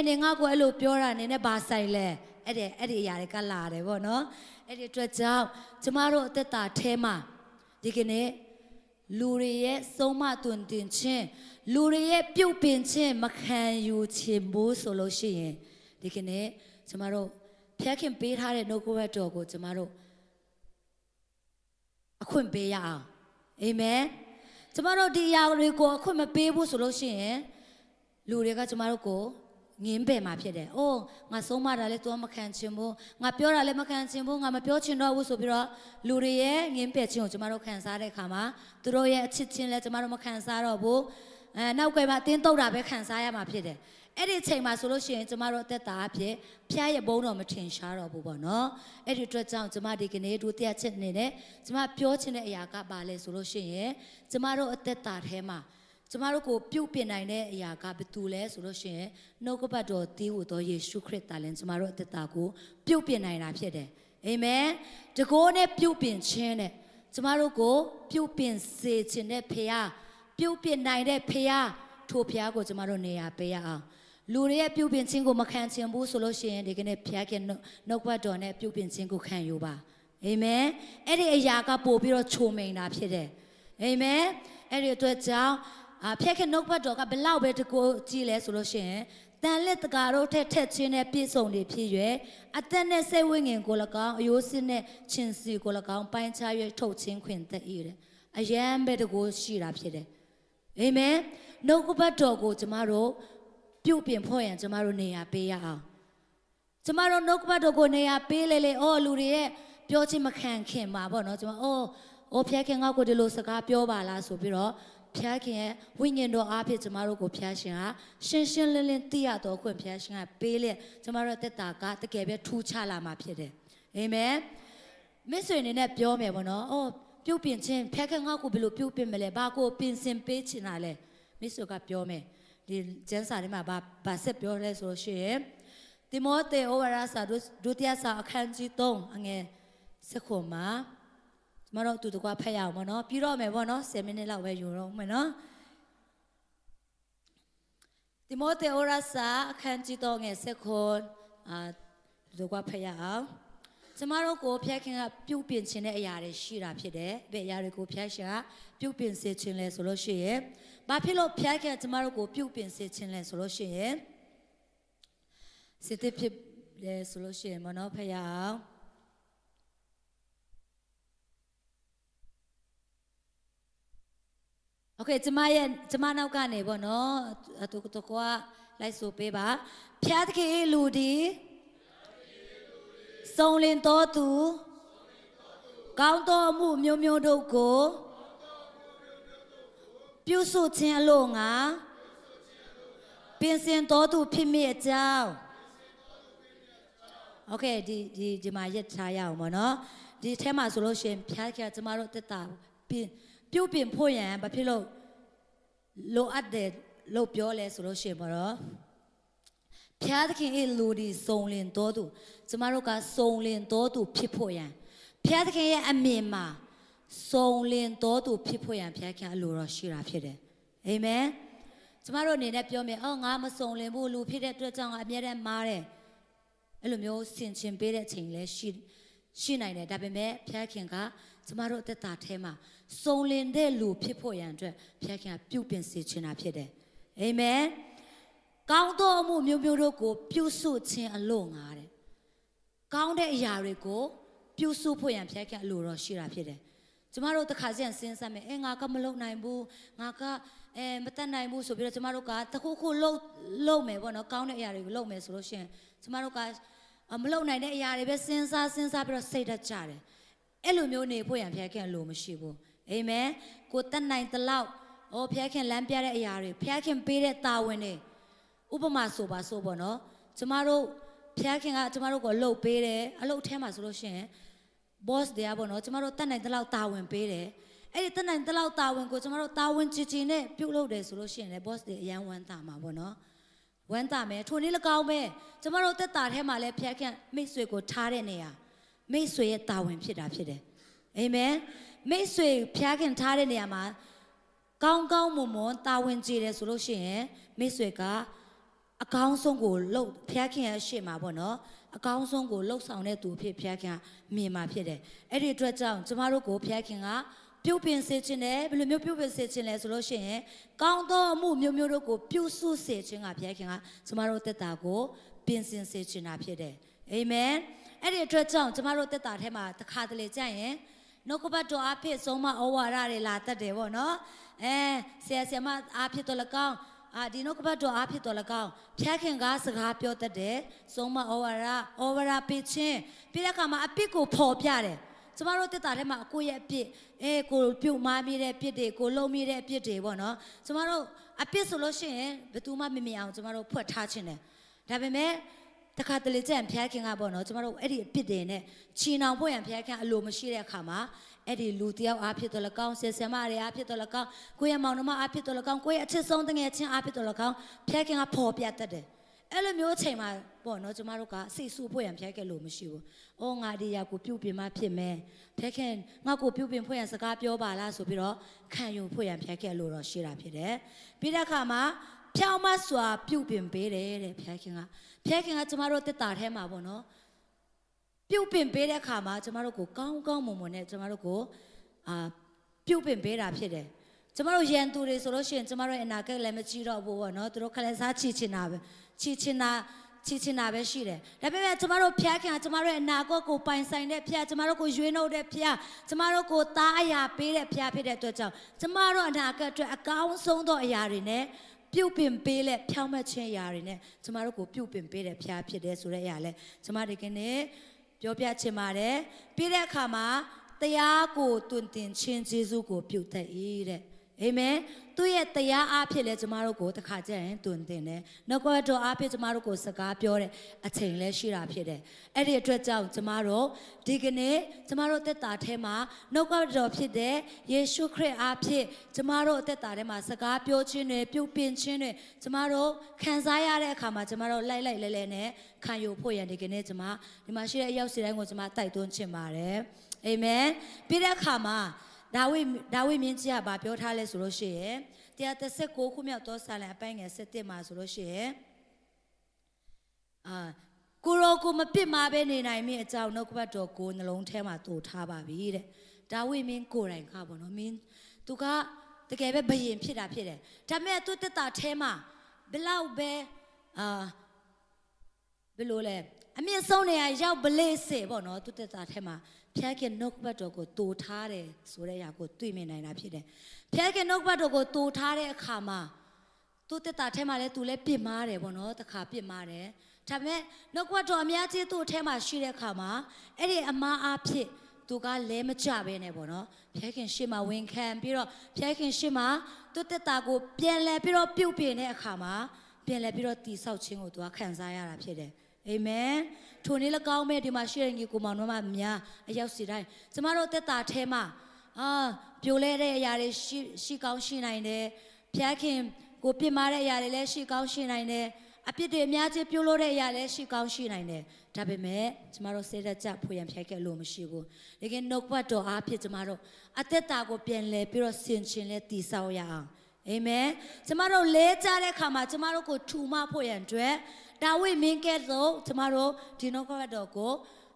နေငါ့ကိုအဲ့လိုပြောတာနေနဲ့ဘာဆိုင်လဲအဲ့ဒီအရာတွေကလာတယ်ပေါ့နော်အဲ့ဒီအတွက်ကြောင့်ကျမတို့အသက်တာထဲမှာဒီကနေ့ လူတွေရဲ့ဆုံးမတွင်တင်ခြင်းလူတွေရဲ့ပြုတ်ပင်ခြင်းမခံယူခြင်းဘူးဆိုလို့ရှိရင်ဒီကနေ့ကျမတို့ဖျက်ခင်ပေးထားတဲ့နှုတ်ကပတ်တော်ကိုကျမတို့အခွင့်ပေးရအောင်အာမင်ကျမတို့ဒီအရာတွေကိုအခွင့်မပေးဘူးဆိုလို့ရှိရင်လူတွေကကျမတို့ကိုငင်းပယ်မှာဖြစ်တယ်။အိုးငါဆုံးမတာလဲသွားမခံချင်ဘူး။ငါပြောတာလဲမခံချင်ဘူး။ငါမပြောချင်တော့ဘူးဆိုပြီးတော့လူတွေရဲ့ငင်းပယ်ခြင်းကိုကျမတို့ခံစားတဲ့အခါမှာသူတို့ရဲ့အချစ်ချင်းလဲကျမတို့မခံစားတော့ဘူး။နောက်ကွယ်မှာတင်းတုတ်တာပဲခံစားရမှာဖြစ်တယ်။အဲ့ဒီအချိန်မှာဆိုလို့ရှိရင်ကျမတို့အသက်တာအဖြစ်ဖျားရဲ့ဘုံတော်မထင်ရှားတော့ဘူးပေါ့နော်။အဲ့ဒီအတွက်ကြောင့်ကျမဒီကနေ့ဒုတိယချက်အနေနဲ့ကျမပြောချင်တဲ့အရာကဘာလဲဆိုလို့ရှိရင်ကျမတို့အသက်တာထဲမှာကျမတို့ကိုပြုတ်ပြနိုင်တဲ့အရာကဘယ်သူလဲဆိုလို့ရှိရင်နှုတ်ကပတ်တော်တည်ဟူသောယေရှုခရစ်သားလည်းကျမတို့အသက်တာကိုပြုတ်ပြနိုင်တာဖြစ်တယ်အာမင်တကိုးနဲ့ပြုတ်ပြခြင်းနဲ့ကျမတို့ကိုပြုတ်ပြစေခြင်းနဲ့ဖခင်ပြုတ်ပြနိုင်တဲ့ဖခင်ထိုဖခင်ကိုကျမတို့နေရာပေးရအောင်လူတွေရဲ့ပြုတ်ပြခြင်းကိုမခံချင်ဘူးဆိုလို့ရှိရင်ဒီကနေ့ဖခင်နှုတ်ကပတ်တော်နဲ့ပြုတ်ပြခြင်းကိုခံယူပါအာမင်အဲ့ဒီအရာကပို့ပြီးတော့ချုံမိန်တာဖြစ်တယ်အာမင်အဲ့ဒီအတွက်ကြောင့်ဖျက်ခင်နှုတ်ဘတ်တော်ကဘလောက်ပဲတကူကြည့်လဲဆိုလို့ရှိရင်တန်လက်တကာတို့ထက်ချင်းနဲ့ပြည့်စုံနေဖြစ်၍အသက်နဲ့စိတ်ဝိညာဉ်ကို၎င်းအယိုးစစ်နဲ့ချင်းစီကို၎င်းပိုင်းခြား၍ထုတ်ချင်းခွင့်တတ်၏တဲ့အယံပဲတကူရှိတာဖြစ်တယ်အာမင်နှုတ်ဘတ်တော်ကိုကျမတို့ပြုတ်ပြင်ဖို့ရန်ကျမတို့နေရာပေးရအောင်ကျမတို့နှုတ်ဘတ်တော်ကိုနေရာပေးလေအော်လူတွေရဲ့ပြောချင်းမခံခင်ပါပေါ့နော်ကျမအော်ဖျက်ခင်ငါ့ကိုဒီလိုစကားပြောပါလားဆိုပြီးတော့ဖျားခင်ရဲ့ဝိညာဉ်တော်အားဖြင့်ကျမတို့ကိုဖျားရှင်ဟာရှင်းရှင်းလင်းလင်းသိရတော်ခွင့်ဖျားရှင်ကပေးလေကျမတို့တက်တာကတကယ်ပဲထူးခြားလာမှာဖြစ်တယ်အာမင်မစ်ဆွေအနေနဲ့ပြောမယ်ပေါ့နော်အော်ပြုတ်ပြင်ခြင်းဖျားခင်ငါ့ကိုဘယ်လိုပြုတ်ပြင်မလဲဘာကိုပြင်ဆင်ပေးချင်တာလဲမစ်ဆွေကပြောမယ်ဒီကျမ်းစာထဲမှာဘာဆက်ပြောလဲဆိုလို့ရှိရင်တိမောသေဩဝါဒစာဒုတိယစာအခန်းကြီး3အငယ်7မှာမတော်သူတကွာဖတ်ရအောင်မနော်ပြီးတော့မယ်ပေါ့နော်10မိနစ်လောက်ပဲယူတော့မယ်နော်တိမောသေဩဝါဒစာအခန်းကြီး3ငယ်7သူတကွာဖတ်ရအောင်ကျမတို့ကိုဖျက်ခင်ကပြုတ်ပြင်ခြင်းတဲ့အရာတွေရှိတာဖြစ်တယ်။ဘယ်အရာတွေကိုဖျက်ရှင်ကပြုတ်ပြင်စေခြင်းလဲဆိုလို့ရှိရင်ဘာဖြစ်လို့ဖျက်ခင်ကျမတို့ကိုပြုတ်ပြင်စေခြင်းလဲဆိုလို့ရှိရင်စစ်တစ်ဖြစ်လဲဆိုလို့ရှိရင်မနော်ဖတ်ရအောင်โอเคကျမနောက်ကနေပေါ့နော်သူကလိုက်ဆိုပေးပါဖျားသခင်လူဒီစုံလင်တော်သူကောင်းတော်မှုမျိုးမျိုးတို့ကိုပြုစုခြင်းအလို့ငါပင်စင်တော်သူဖြစ်မိအကြောင်းโอเคဒီမှာရက်ထားရအောင်ပေါ့နော်ဒီထဲမှာဆိုလို့ရှိရင်ဖျားခင်ကျမတို့တက်တာပြုတ်ပြင်ဖို့ရန်ဘာဖြစ်လို့လိုအပ်တယ်လို့ပြောလဲဆိုလို့ရှိရင်ပေါ့နော်ဖျားသခင်ရဲ့လူဒီစုံလင်တော်သူကျမတို့ကစုံလင်တော်သူဖြစ်ဖို့ရန်ဖျားသခင်ရဲ့အမြင်မှာစုံလင်တော်သူဖြစ်ဖို့ရန်ဖျားခင်အလိုတော်ရှိတာဖြစ်တယ်အာမင်ကျမတို့အနေနဲ့ပြောမယ်ငါမစုံလင်ဘူးလူဖြစ်တဲ့အတွက်ကြောင့်အမြဲတမ်းမားတယ်အဲ့လိုမျိုးဆင်ခြင်ပေးတဲ့အချိန်လည်းရှိနိုင်တယ်ဒါပေမဲ့ဖျားခင်ကကျမတို့အသက်တာထဲမှာစုံလင်တဲ့လူဖြစ်ဖို့ရန်အတွက်ဖျားခင်ကပြုပြင်စေချင်တာဖြစ်တယ်အာမင်ကောင်းသောအမှုမျိုးမျိုးတို့ကိုပြုစုခြင်းအလို့ငါတဲ့ကောင်းတဲ့အရာတွေကိုပြုစုဖို့ရန်ဖျားခင်အလိုတော်ရှိတာဖြစ်တယ်ကျမတို့တစ်ခါစဉ်းစားမယ်ငါကမလုပ်နိုင်ဘူးငါကမတတ်နိုင်ဘူးဆိုပြီးတော့ကျမတို့ကတခုခုလုပ်မယ်ပေါ့နော်ကောင်းတဲ့အရာတွေကိုလုပ်မယ်ဆိုလို့ရှိရင်ကျမတို့ကမလုပ်နိုင်တဲ့အရာတွေပဲစဉ်းစားပြီးတော့စိတ်ဓာတ်ကြတယ်အဲ့လိုမျိုးနေဖို့ရန်ဖျားခင်အလိုမရှိဘူးအာမင်ကိုတတ်နိုင်သလောက်ဖျားခင်လမ်းပြတဲ့အရာတွေဖျားခင်ပေးတဲ့တာဝန်တွေဥပမာဆိုပါဆိုပေါ့နော်ကျမတို့ဖျားခင်ကကျမတို့ကိုလှုပ်ပေးတယ်အလုပ်ထဲမှာဆိုလို့ရှိရင် boss တွေကပေါ့နော်ကျမတို့တတ်နိုင်သလောက်တာဝန်ပေးတယ်အဲ့ဒီတတ်နိုင်သလောက်တာဝန်ကိုကျမတို့တာဝန်ကြည်နဲ့ပြုတ်လုပ်တယ်ဆိုလို့ရှိရင်လည်း boss တွေအရန်ဝမ်းသာမှာပေါ့နော်ဝမ်းသာမယ်ထိုနည်း၎င်းပဲကျမတို့တက်တာထဲမှာလည်းဖျားခင်မိတ်ဆွေကိုထားတဲ့နေရာမိတ်ဆွေရဲ့တာဝန်ဖြစ်တာဖြစ်တယ်အာမင်မိတ်ဆွေဖျားခင်ထားတဲ့နေရာမှာကောင်းမွန်တာဝန်ကြည်တယ်ဆိုလို့ရှိရင်မိတ်ဆွေကအကောင်းဆုံးကိုလှုပ်ဖျားခင်ရဲ့ရှေ့မှာပေါ့နော်အကောင်းဆုံးကိုလှုပ်ဆောင်တဲ့သူဖြစ်ဖျားခင်မြင်မှာဖြစ်တယ်အဲ့ဒီအတွက်ကြောင့်ကျမတို့ကိုဖျားခင်က ပြုတ်ပင်စေခြင်းနဲ့ဘယ်လိုမျိုးပြုတ်ပင်စေခြင်းလဲဆိုလို့ရှိရင်ကောင်းသောအမှုမျိုးမျိုးတို့ကိုပြုစုစေခြင်းကဘုရားခင်ကကျမတို့တက်တာကိုပြင်ဆင်စေခြင်းတာဖြစ်တယ်အာမင်အဲ့ဒီအတွက်ကြောင့်ကျမတို့တက်တာထဲမှာတစ်ခါတလေကြာရင်နှုတ်ကပတ်တော်အဖြစ်ဆုံးမဩဝါဒတွေလာတတ်တယ်ပေါ့နော်ဆရာမအဖြစ်တော်၎င်းဒီနှုတ်ကပတ်တော်အဖြစ်တော်၎င်းဖျားခင်ကစကားပြောတတ်တယ်ဆုံးမဩဝါဒပေးခြင်းပြီးတဲ့အခါမှာအပြစ်ကိုဖော်ပြတယ်ကျမတို့တက်တာထဲမှာကိုယ့်ရဲ့အပြစ်ကိုပြုတ်မားမိတဲ့အပြစ်တွေကိုလုံမိတဲ့အပြစ်တွေပေါ့နော်ကျမတို့အပြစ်ဆိုလို့ရှိရင်ဘယ်သူမှမမြင်အောင်ကျမတို့ဖွက်ထားခြင်းတယ်ဒါပေမဲ့တခါတလေကျရင်ဖျားခင်ကပေါ့နော်ကျမတို့အဲ့ဒီအပြစ်တွေနဲ့ချီနှောင်ဖို့ရန်ဖျားခင်အလိုမရှိတဲ့အခါမှာအဲ့ဒီလူတယောက်အားဖြစ်တော်၎င်းဆရာမတွေအားဖြစ်တော်၎င်းကိုယ့်ရဲ့မောင်နှမအားဖြစ်တော်၎င်းကိုယ့်ရဲ့အချစ်ဆုံးတငယ်ချင်းအားဖြစ်တော်၎င်းဖျားခင်ကဖော်ပြတတ်တယ်အဲ့လိုမျိုးအချိန်မှာပေါ့နော်ကျမတို့ကစိတ်ဆူဖို့ရန်ဖျားခင်လို့မရှိဘူး။အော်ငါဒီရောက်ကိုပြုတ်ပြင်မှဖြစ်မယ်။ဖျားခင်ငါကိုပြုတ်ပြင်ဖို့ရန်စကားပြောပါလားဆိုပြီးတော့ခံယူဖို့ရန်ဖျားခင်လို့တော့ရှိတာဖြစ်တယ်။ပြီးတဲ့အခါမှာဖြောင်းမစွာပြုတ်ပြင်ပေးတယ်တဲ့ဖျားခင်ကကျမတို့တက်တာထဲမှာပေါ့နော်ပြုတ်ပင်ပေးတဲ့အခါမှာကျမတို့ကိုကောင်းကောင်းမွန်မွန်နဲ့ကျမတို့ကိုပြုတ်ပင်ပေးတာဖြစ်တယ်ကျမတို့ရန်သူတွေဆိုလို့ရှိရင်ကျမတို့အနာဂတ်လည်းမကြည့်တော့ဘူးပေါ့နော်သူတို့ခလက်စားချီချင်တာပဲရှိတယ်ဒါပေမဲ့ကျမတို့ဖျားခင်ကျမတို့ရဲ့အနာဂတ်ကိုပိုင်ဆိုင်တဲ့ဖျားကျမတို့ကိုရွေးနှုတ်တဲ့ဖျားကျမတို့ကိုသားအရာပေးတဲ့ဖျားဖြစ်တဲ့အတွက်ကြောင့်ကျမတို့အနာဂတ်အတွက်အကောင်းဆုံးသောအရာတွေနဲ့ပြုတ်ပင်ပေးလက်ဖြောင်းမခြင်းအရာတွေနဲ့ကျမတို့ကိုပြုတ်ပင်ပေးတဲ့ဖျားဖြစ်တယ်ဆိုတဲ့အရာလဲကျမတို့ကနေပြောပြချင်ပါတယ်ပြီးတဲ့အခါမှာတရားကိုတွင်တင်ခြင်းယေရှုကိုပြုတ်တတ်၏တဲ့အာမင်သူ့ရဲ့တရားအားဖြင့်လဲကျမတို့ကိုတစ်ခါကျရင်တွင်တင်တယ်နှုတ်ကပတ်တော်အားဖြင့်ကျမတို့ကိုစကားပြောတဲ့အချိန်လဲရှိတာဖြစ်တယ်အဲ့ဒီအတွက်ကြောင့်ကျမတို့ဒီကနေ့ကျမတို့သက်တာထဲမှာနှုတ်ကပတ်တော်ဖြစ်တဲ့ယေရှုခရစ်အားဖြင့်ကျမတို့သက်တာထဲမှာစကားပြောခြင်းတွေပြုတ်ပင်ခြင်းတွေကျမတို့ခံစားရတဲ့အခါမှာကျမတို့လိုက်လဲနဲ့ခံယူဖို့ရန်ဒီကနေ့ဒီမှာရှိတဲ့အရောက်စီတိုင်းကိုကျမတိုက်တွန်းချင်ပါတယ်အာမင်ပြီးတဲ့အခါမှာဒါဝိမင်းကြီးကပြောထားလဲဆိုလို့ရှိရင်136ခုမြောက်သောစာလံအပိုင်းငယ်7မှာဆိုလို့ရှိရင်ကိုရောကိုမပြစ်မှာပဲနေနိုင်မင်းအကြောင်းနှုတ်ကပတ်တော်ကိုနှလုံးထဲမှာတူထားပါပြီတဲ့ဒါဝိမင်းကိုယ်တိုင်ကပေါ့နော်မင်းသူကတကယ်ပဲဘယင်ဖြစ်တာဖြစ်တယ်ဒါပေမဲ့သူတက်တာထဲမှာဘလောက်ပဲဘယ်လိုလဲအမြင့်ဆုံးနေရာရောက်ပလေစေပေါ့နော်သူတက်တာထဲမှာဖျားခင်နှုတ်ကပတ်တော်ကိုတူထားတယ်ဆိုတဲ့အရာကိုတွေ့မြင်နိုင်တာဖြစ်တယ်ဖျားခင်နှုတ်ကပတ်တော်ကိုတူထားတဲ့အခါမှာသူတက်တာထဲမှာလဲသူလဲပြစ်မှားတယ်ပေါ့နော်တခါပြစ်မှားတယ်ဒါပေမဲ့နှုတ်ကပတ်တော်အများကြီးသူ့အထဲမှာရှိတဲ့အခါမှာအဲ့ဒီအမှားအဖြစ်သူကလဲမကြပဲနဲ့ပေါ့နော်ဖျားခင်ရှေ့မှာဝန်ခံပြီးတော့ဖျားခင်ရှေ့မှာသူတက်တာကိုပြန်လဲပြီးတော့ပြုတ်ပြင်တဲ့အခါမှာပြန်လဲပြီးတော့တိဆောက်ခြင်းကိုသူကခံစားရတာဖြစ်တယ်အာမင်ထိုနေ့၎င်းမဲ့ဒီမှာရှိတဲ့ညီကိုမောင်တို့မှများအရောက်စီတိုင်းကျမတို့တက်တာထဲမှာပြိုလဲတဲ့အရာတွေရှိကောင်းရှိနိုင်တယ်ဖျားခင်ကိုပြစ်မှားတဲ့အရာတွေလည်းရှိကောင်းရှိနိုင်တယ်အပြစ်တွေအများကြီးပြိုလို့တဲ့အရာလည်းရှိကောင်းရှိနိုင်တယ်ဒါပေမဲ့ကျမတို့စေတကြဖွေရန်ဖျားခဲ့လို့မရှိဘူးဒါကနှုတ်ပတ်တော်အားဖြင့်ကျမတို့အသက်တာကိုပြန်လဲပြီးတော့ဆင်ခြင်လဲတည်ဆောက်ရအောင်အာမင်ကျမတို့လဲကြတဲ့အခါမှာကျမတို့ကိုထူမဖို့ရန်အတွက်ဒါဝိမင်းကဲ့သို့ကျမတို့ဒီနှုတ်ကပတ်တော်ကို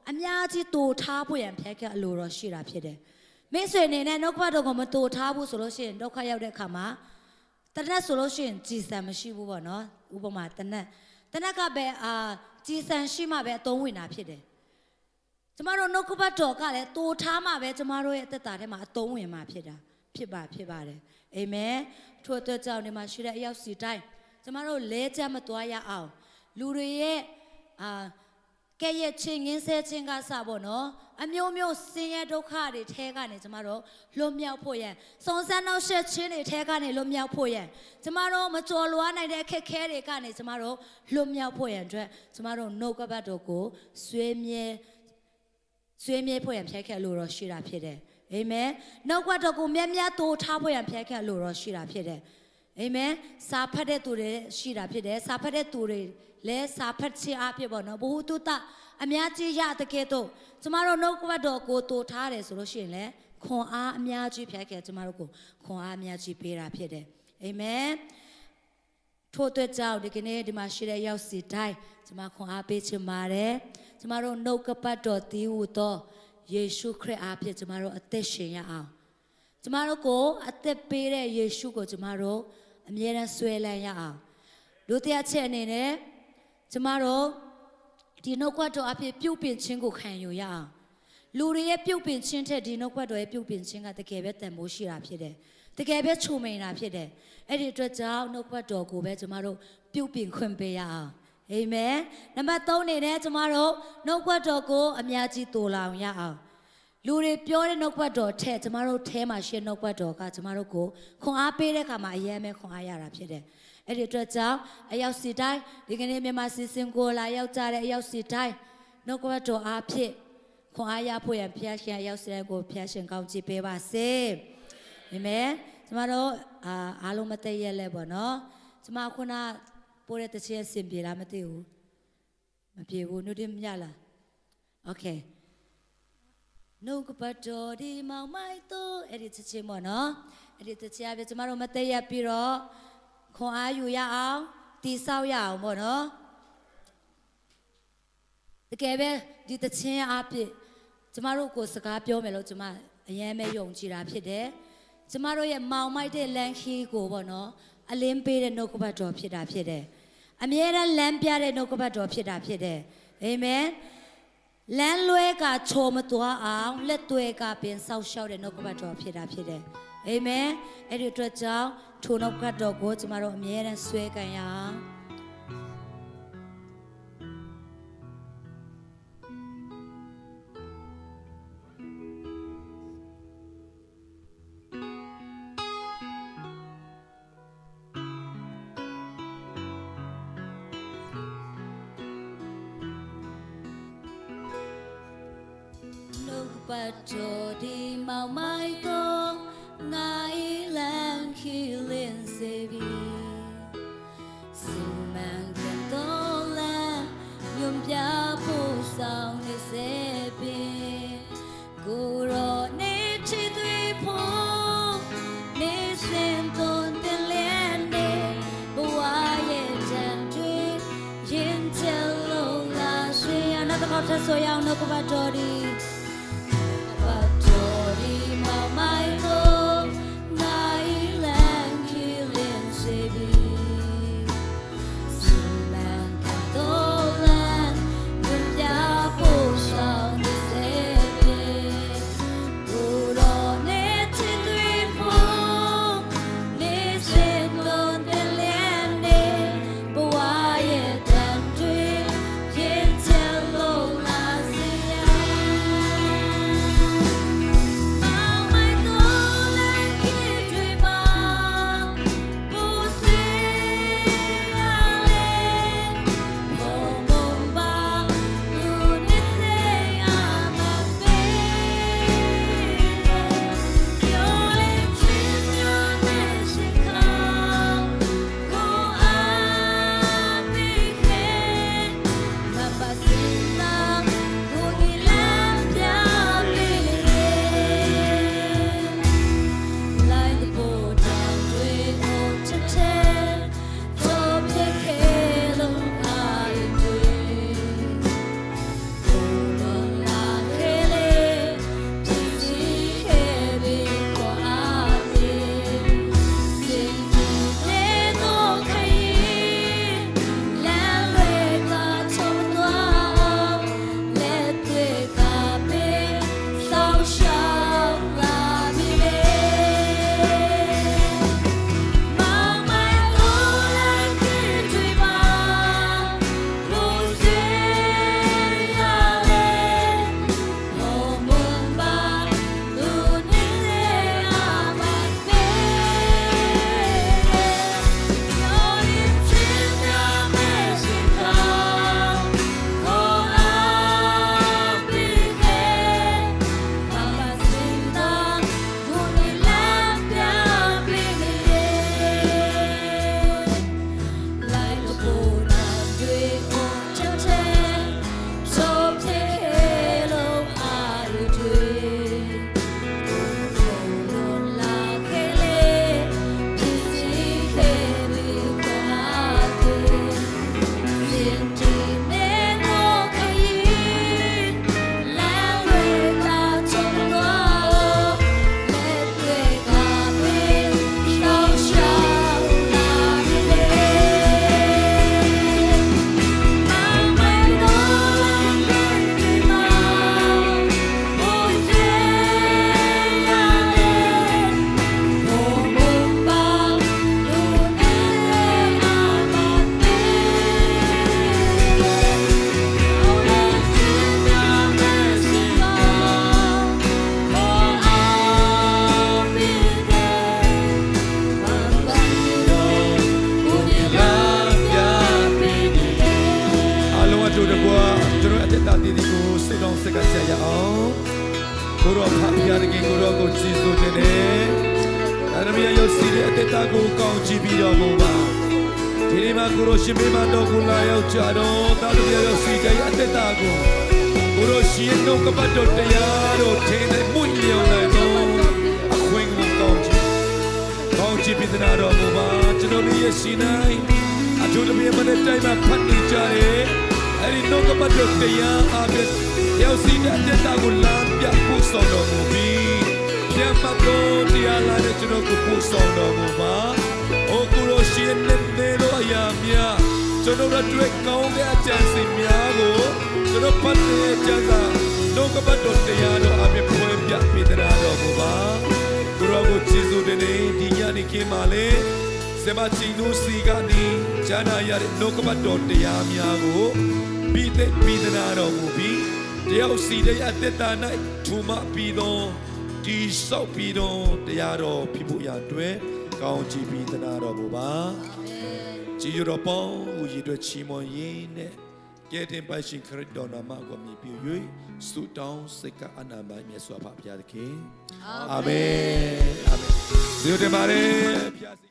အများကြီးတူထားဖို့ရန်ဖျက်ခဲ့အလိုတော်ရှိတာဖြစ်တယ်။မိတ်ဆွေအနေနဲ့နှုတ်ကပတ်တော်ကိုမတူထားဘူးဆိုလို့ရှိရင်ဒုက္ခရောက်တဲ့အခါမှာတနတ်ဆိုလို့ရှိရင်ကြည်စံမရှိဘူးပေါ့နော်။ဥပမာတနတ်ကပဲကြည်စံရှိမှပဲအသုံးဝင်တာဖြစ်တယ်။ကျမတို့နှုတ်ကပတ်တော်ကလည်းတူထားမှပဲကျမတို့ရဲ့အသက်တာထဲမှာအသုံးဝင်မှာဖြစ်ပါတယ်။အာမင်။ထို့အတွက်ကြောင့်ဒီမှာရှိတဲ့အရောက်စီတိုင်းကျမတို့လဲကြမသွားရအောင်လူတွေရဲ့ကဲ့ရဲ့ချင်းငင်းဆဲချင်းကစပေါ့နော်အမျိုးမျိုးဆင်းရဲဒုက္ခတွေထဲကနေကျမတို့လွတ်မြောက်ဖို့ရန်စုံစမ်းနှောက်ယှက်ခြင်းတွေထဲကနေလွတ်မြောက်ဖို့ရန်ကျမတို့မကြော်လွားနိုင်တဲ့အခက်ခဲတွေကနေကျမတို့လွတ်မြောက်ဖို့ရန်အတွက်ကျမတို့နှုတ်ကပတ်တော်ကိုဆွေးမြဲဖို့ရန်ဖျက်ခဲ့လို့တော့ရှိတာဖြစ်တယ်အာမင်နှုတ်ကပတ်တော်ကိုမြတ်တိုးထားဖို့ရန်ဖျက်ခဲ့လို့တော့ရှိတာဖြစ်တယ်အာမင်စာဖတ်တဲ့သူတွေရှိတာဖြစ်တယ်စာဖတ်တဲ့သူတွေလဲစာဖတ်ခြင်းအဖြစ်ပေါ့နော်ဘ ഹു တုတအများကြီးရတဲ့ကဲ့သို့ကျမတို့နှုတ်ကပတ်တော်ကိုတူထားတယ်ဆိုလို့ရှိရင်လဲခွန်အားအများကြီးဖျက်ခဲ့ကျမတို့ကိုခွန်အားအများကြီးပေးတာဖြစ်တယ်အာမင်ထို့အတွက်ကြောင့်ဒီကနေ့ဒီမှာရှိတဲ့ရောက်စီတိုင်းကျမခွန်အားပေးချင်ပါတယ်ကျမတို့နှုတ်ကပတ်တော်တည်ဟူသောယေရှုခရစ်အားဖြင့်ကျမတို့အသက်ရှင်ရအောင် ကျမတို့ကိုအသက်ပေးတဲ့ယေရှုကိုကျမတို့အမြဲတမ်းဆွဲလန်းရအောင်လူတရားချက်အနေနဲ့ကျမတို့ဒီနှုတ်ကပတ်တော်အဖြစ်ပြုတ်ပင်ခြင်းကိုခံယူရအောင်လူတွေရဲ့ပြုတ်ပင်ခြင်းထက်ဒီနှုတ်ကပတ်တော်ရဲ့ပြုတ်ပင်ခြင်းကတကယ်ပဲတန်ဖိုးရှိတာဖြစ်တယ်တကယ်ပဲချုံမိန်တာဖြစ်တယ်အဲ့ဒီအတွက်ကြောင့်နှုတ်ကပတ်တော်ကိုပဲကျမတို့ပြုတ်ပင်ခွင့်ပေးရအောင်အာမင်နံပါတ်3အနေနဲ့ကျမတို့နှုတ်ကပတ်တော်ကိုအများကြီးတူလောင်ရအောင်လူတွေပြောတဲ့နှုတ်ကပတ်တော်ထက်ကျမတို့ထဲမှာရှိတဲ့နှုတ်ကပတ်တော်ကကျမတို့ကိုခွန်အားပေးတဲ့အခါမှာအရင်ပဲခွန်အားရတာဖြစ်တယ်အဲ့ဒီအတွက်ကြောင့်အရောက်စီတိုင်းဒီကနေ့မြန်မာစီစဉ်ကိုလာရောက်ကြတဲ့အရောက်စီတိုင်းနှုတ်ကပတ်တော်အားဖြင့်ခွန်အားရဖို့ရန်ဖျားရှင်အရောက်စီတိုင်းကိုဖျားရှင်ကောင်းချီးပေးပါစေအာမင်ကျမတို့အားလုံးမတည့်ရက်လဲပေါ့နော်ကျမခုနပို့တဲ့တချင်စင်ပြေလားမသိဘူးမပြေဘူးနှုတ်တင်မရလားโอเคနှုတ်ကပတ်တော်ဒီမောင်မိုက်တို့အဲ့ဒီတချင်ပေါ့နော်အဲ့ဒီတချင်အပြကျမတို့မတည့်ရက်ပြီးတော့ခွန်အားယူရအောင်တီဆောက်ရအောင်ပေါ့နော်တကယ်ပဲဒီတခြင်းအပြကျမတို့ကိုစကားပြောမယ်လို့ကျမအရင်ပဲယုံကြည်တာဖြစ်တယ်ကျမတို့ရဲ့မောင်မိုက်တဲ့လမ်းခီးကိုပေါ့နော်အလင်းပေးတဲ့နှုတ်ကပတ်တော်ဖြစ်တာဖြစ်တယ်အမြဲတမ်းလမ်းပြတဲ့နှုတ်ကပတ်တော်ဖြစ်တာဖြစ်တယ်အာမင်လမ်းလွဲကချိုမသွားအောင်လက်တွေကပင်ဆောက်ရှောက်တဲ့နှုတ်ကပတ်တော်ဖြစ်တာဖြစ်တယ်အာမင်အဲ့ဒီအတွက်ကြောင့်ထိုနှုတ်ကပတ်တော်ကိုကျမတို့အမြဲတမ်းဆွဲကန်ရအောင်ပတ်တော်ဒီမောင်မိုက်တော့ငါ၏လမ်းခီးလင်းစေပြီစီမံကိန်းတော်လမ်းညွန်ပြဖို့ဆောင်နေစေပြီကိုရောနေချစ်သွေးဖို့နေစင်သွန်တဲ့လမ်းနေဘဝရဲ့တန်တွေရင်ချလို့လာဆွေးရနောက်တစ်ခေါက်ထပ်ဆိုရအောင်နှုတ်ကပတ်တော်ဒီ တက်တာတည်တည်ကိုဆုတောင်းဆက်ကကြရအောင်ကိုရောဖဖျားတကယ်ကိုရောကိုကြည်စိုးတဲ့ဒါရမီယောစီတဲ့အတက်တာကိုကောင်းကြည့်ပြီးတော်မူပါဒီနေ့မှာကိုရောရှင်မေမတော်ကိုလာရောက်ကြတော့တာရမီယောစီတဲ့အတက်တာကိုကိုရောရှင်နှုတ်ကပတ်တော်တရားတော်ထင်းတဲ့မှုလျော်လိုက်တော့အခွင့်ကိုကောင်းကြည့်ပြီးတဲ့တော်မူပါကျွန်တော်ရဲ့ရှင်နိုင်အကျိုးတပြည့်မနဲ့တိုင်းမှာဖတ်နေကြတယ်အဲ့ဒီနှုတ်ကပတ်တော်တရားအပြင်ယောစီတဲ့အတက်တာကိုလမ်းပြဖို့ဆောင်တော်မူပြီးပြန်ပတ်တော်တရားလာတဲ့ကျွန်တော်ကိုဖို့ဆောင်တော်မူပါအိုကိုရောရှင်နဲ့တော်အရာများကျွန်တော်တို့တွေ့ကောင်းတဲ့အကြံစီများကိုကျွန်တော်ပတ်တဲ့အကြံစာနှုတ်ကပတ်တော်တရားတော်အပြင်ဖွင့်ပြပေးတဲ့တော်မူပါကိုရောကိုကျေးဇူးတင်နေဒီညနေခင်းမှာလေစမချီနုစီကနေဂျာနာရတဲ့နှုတ်ကပတ်တော်တရားများကိုပြီးတဲ့ပြီးတဲ့တော်မူပြီးတယောက်စီတဲ့အသက်တာ၌ထူမပြီးတော့ဒီဆောက်ပြီးတော့တရားတော်ဖြစ်ဖို့ရအတွက်ကောင်းချီးပြီးတဲ့တော်မူပါကြည်ရတော်ပေါင်းဟူရည်အတွက်ချီးမွမ်းရင်းနဲ့ကဲတင်ပိုင်ရှင်ခရစ်တော်နာမကိုမြည်ပြီး၍ဆုတောင်းစိတ်ကအနာမမြတ်စွာဘုရားသခင်အာမင်အာမင်ဒီလိုတင်ပါတယ်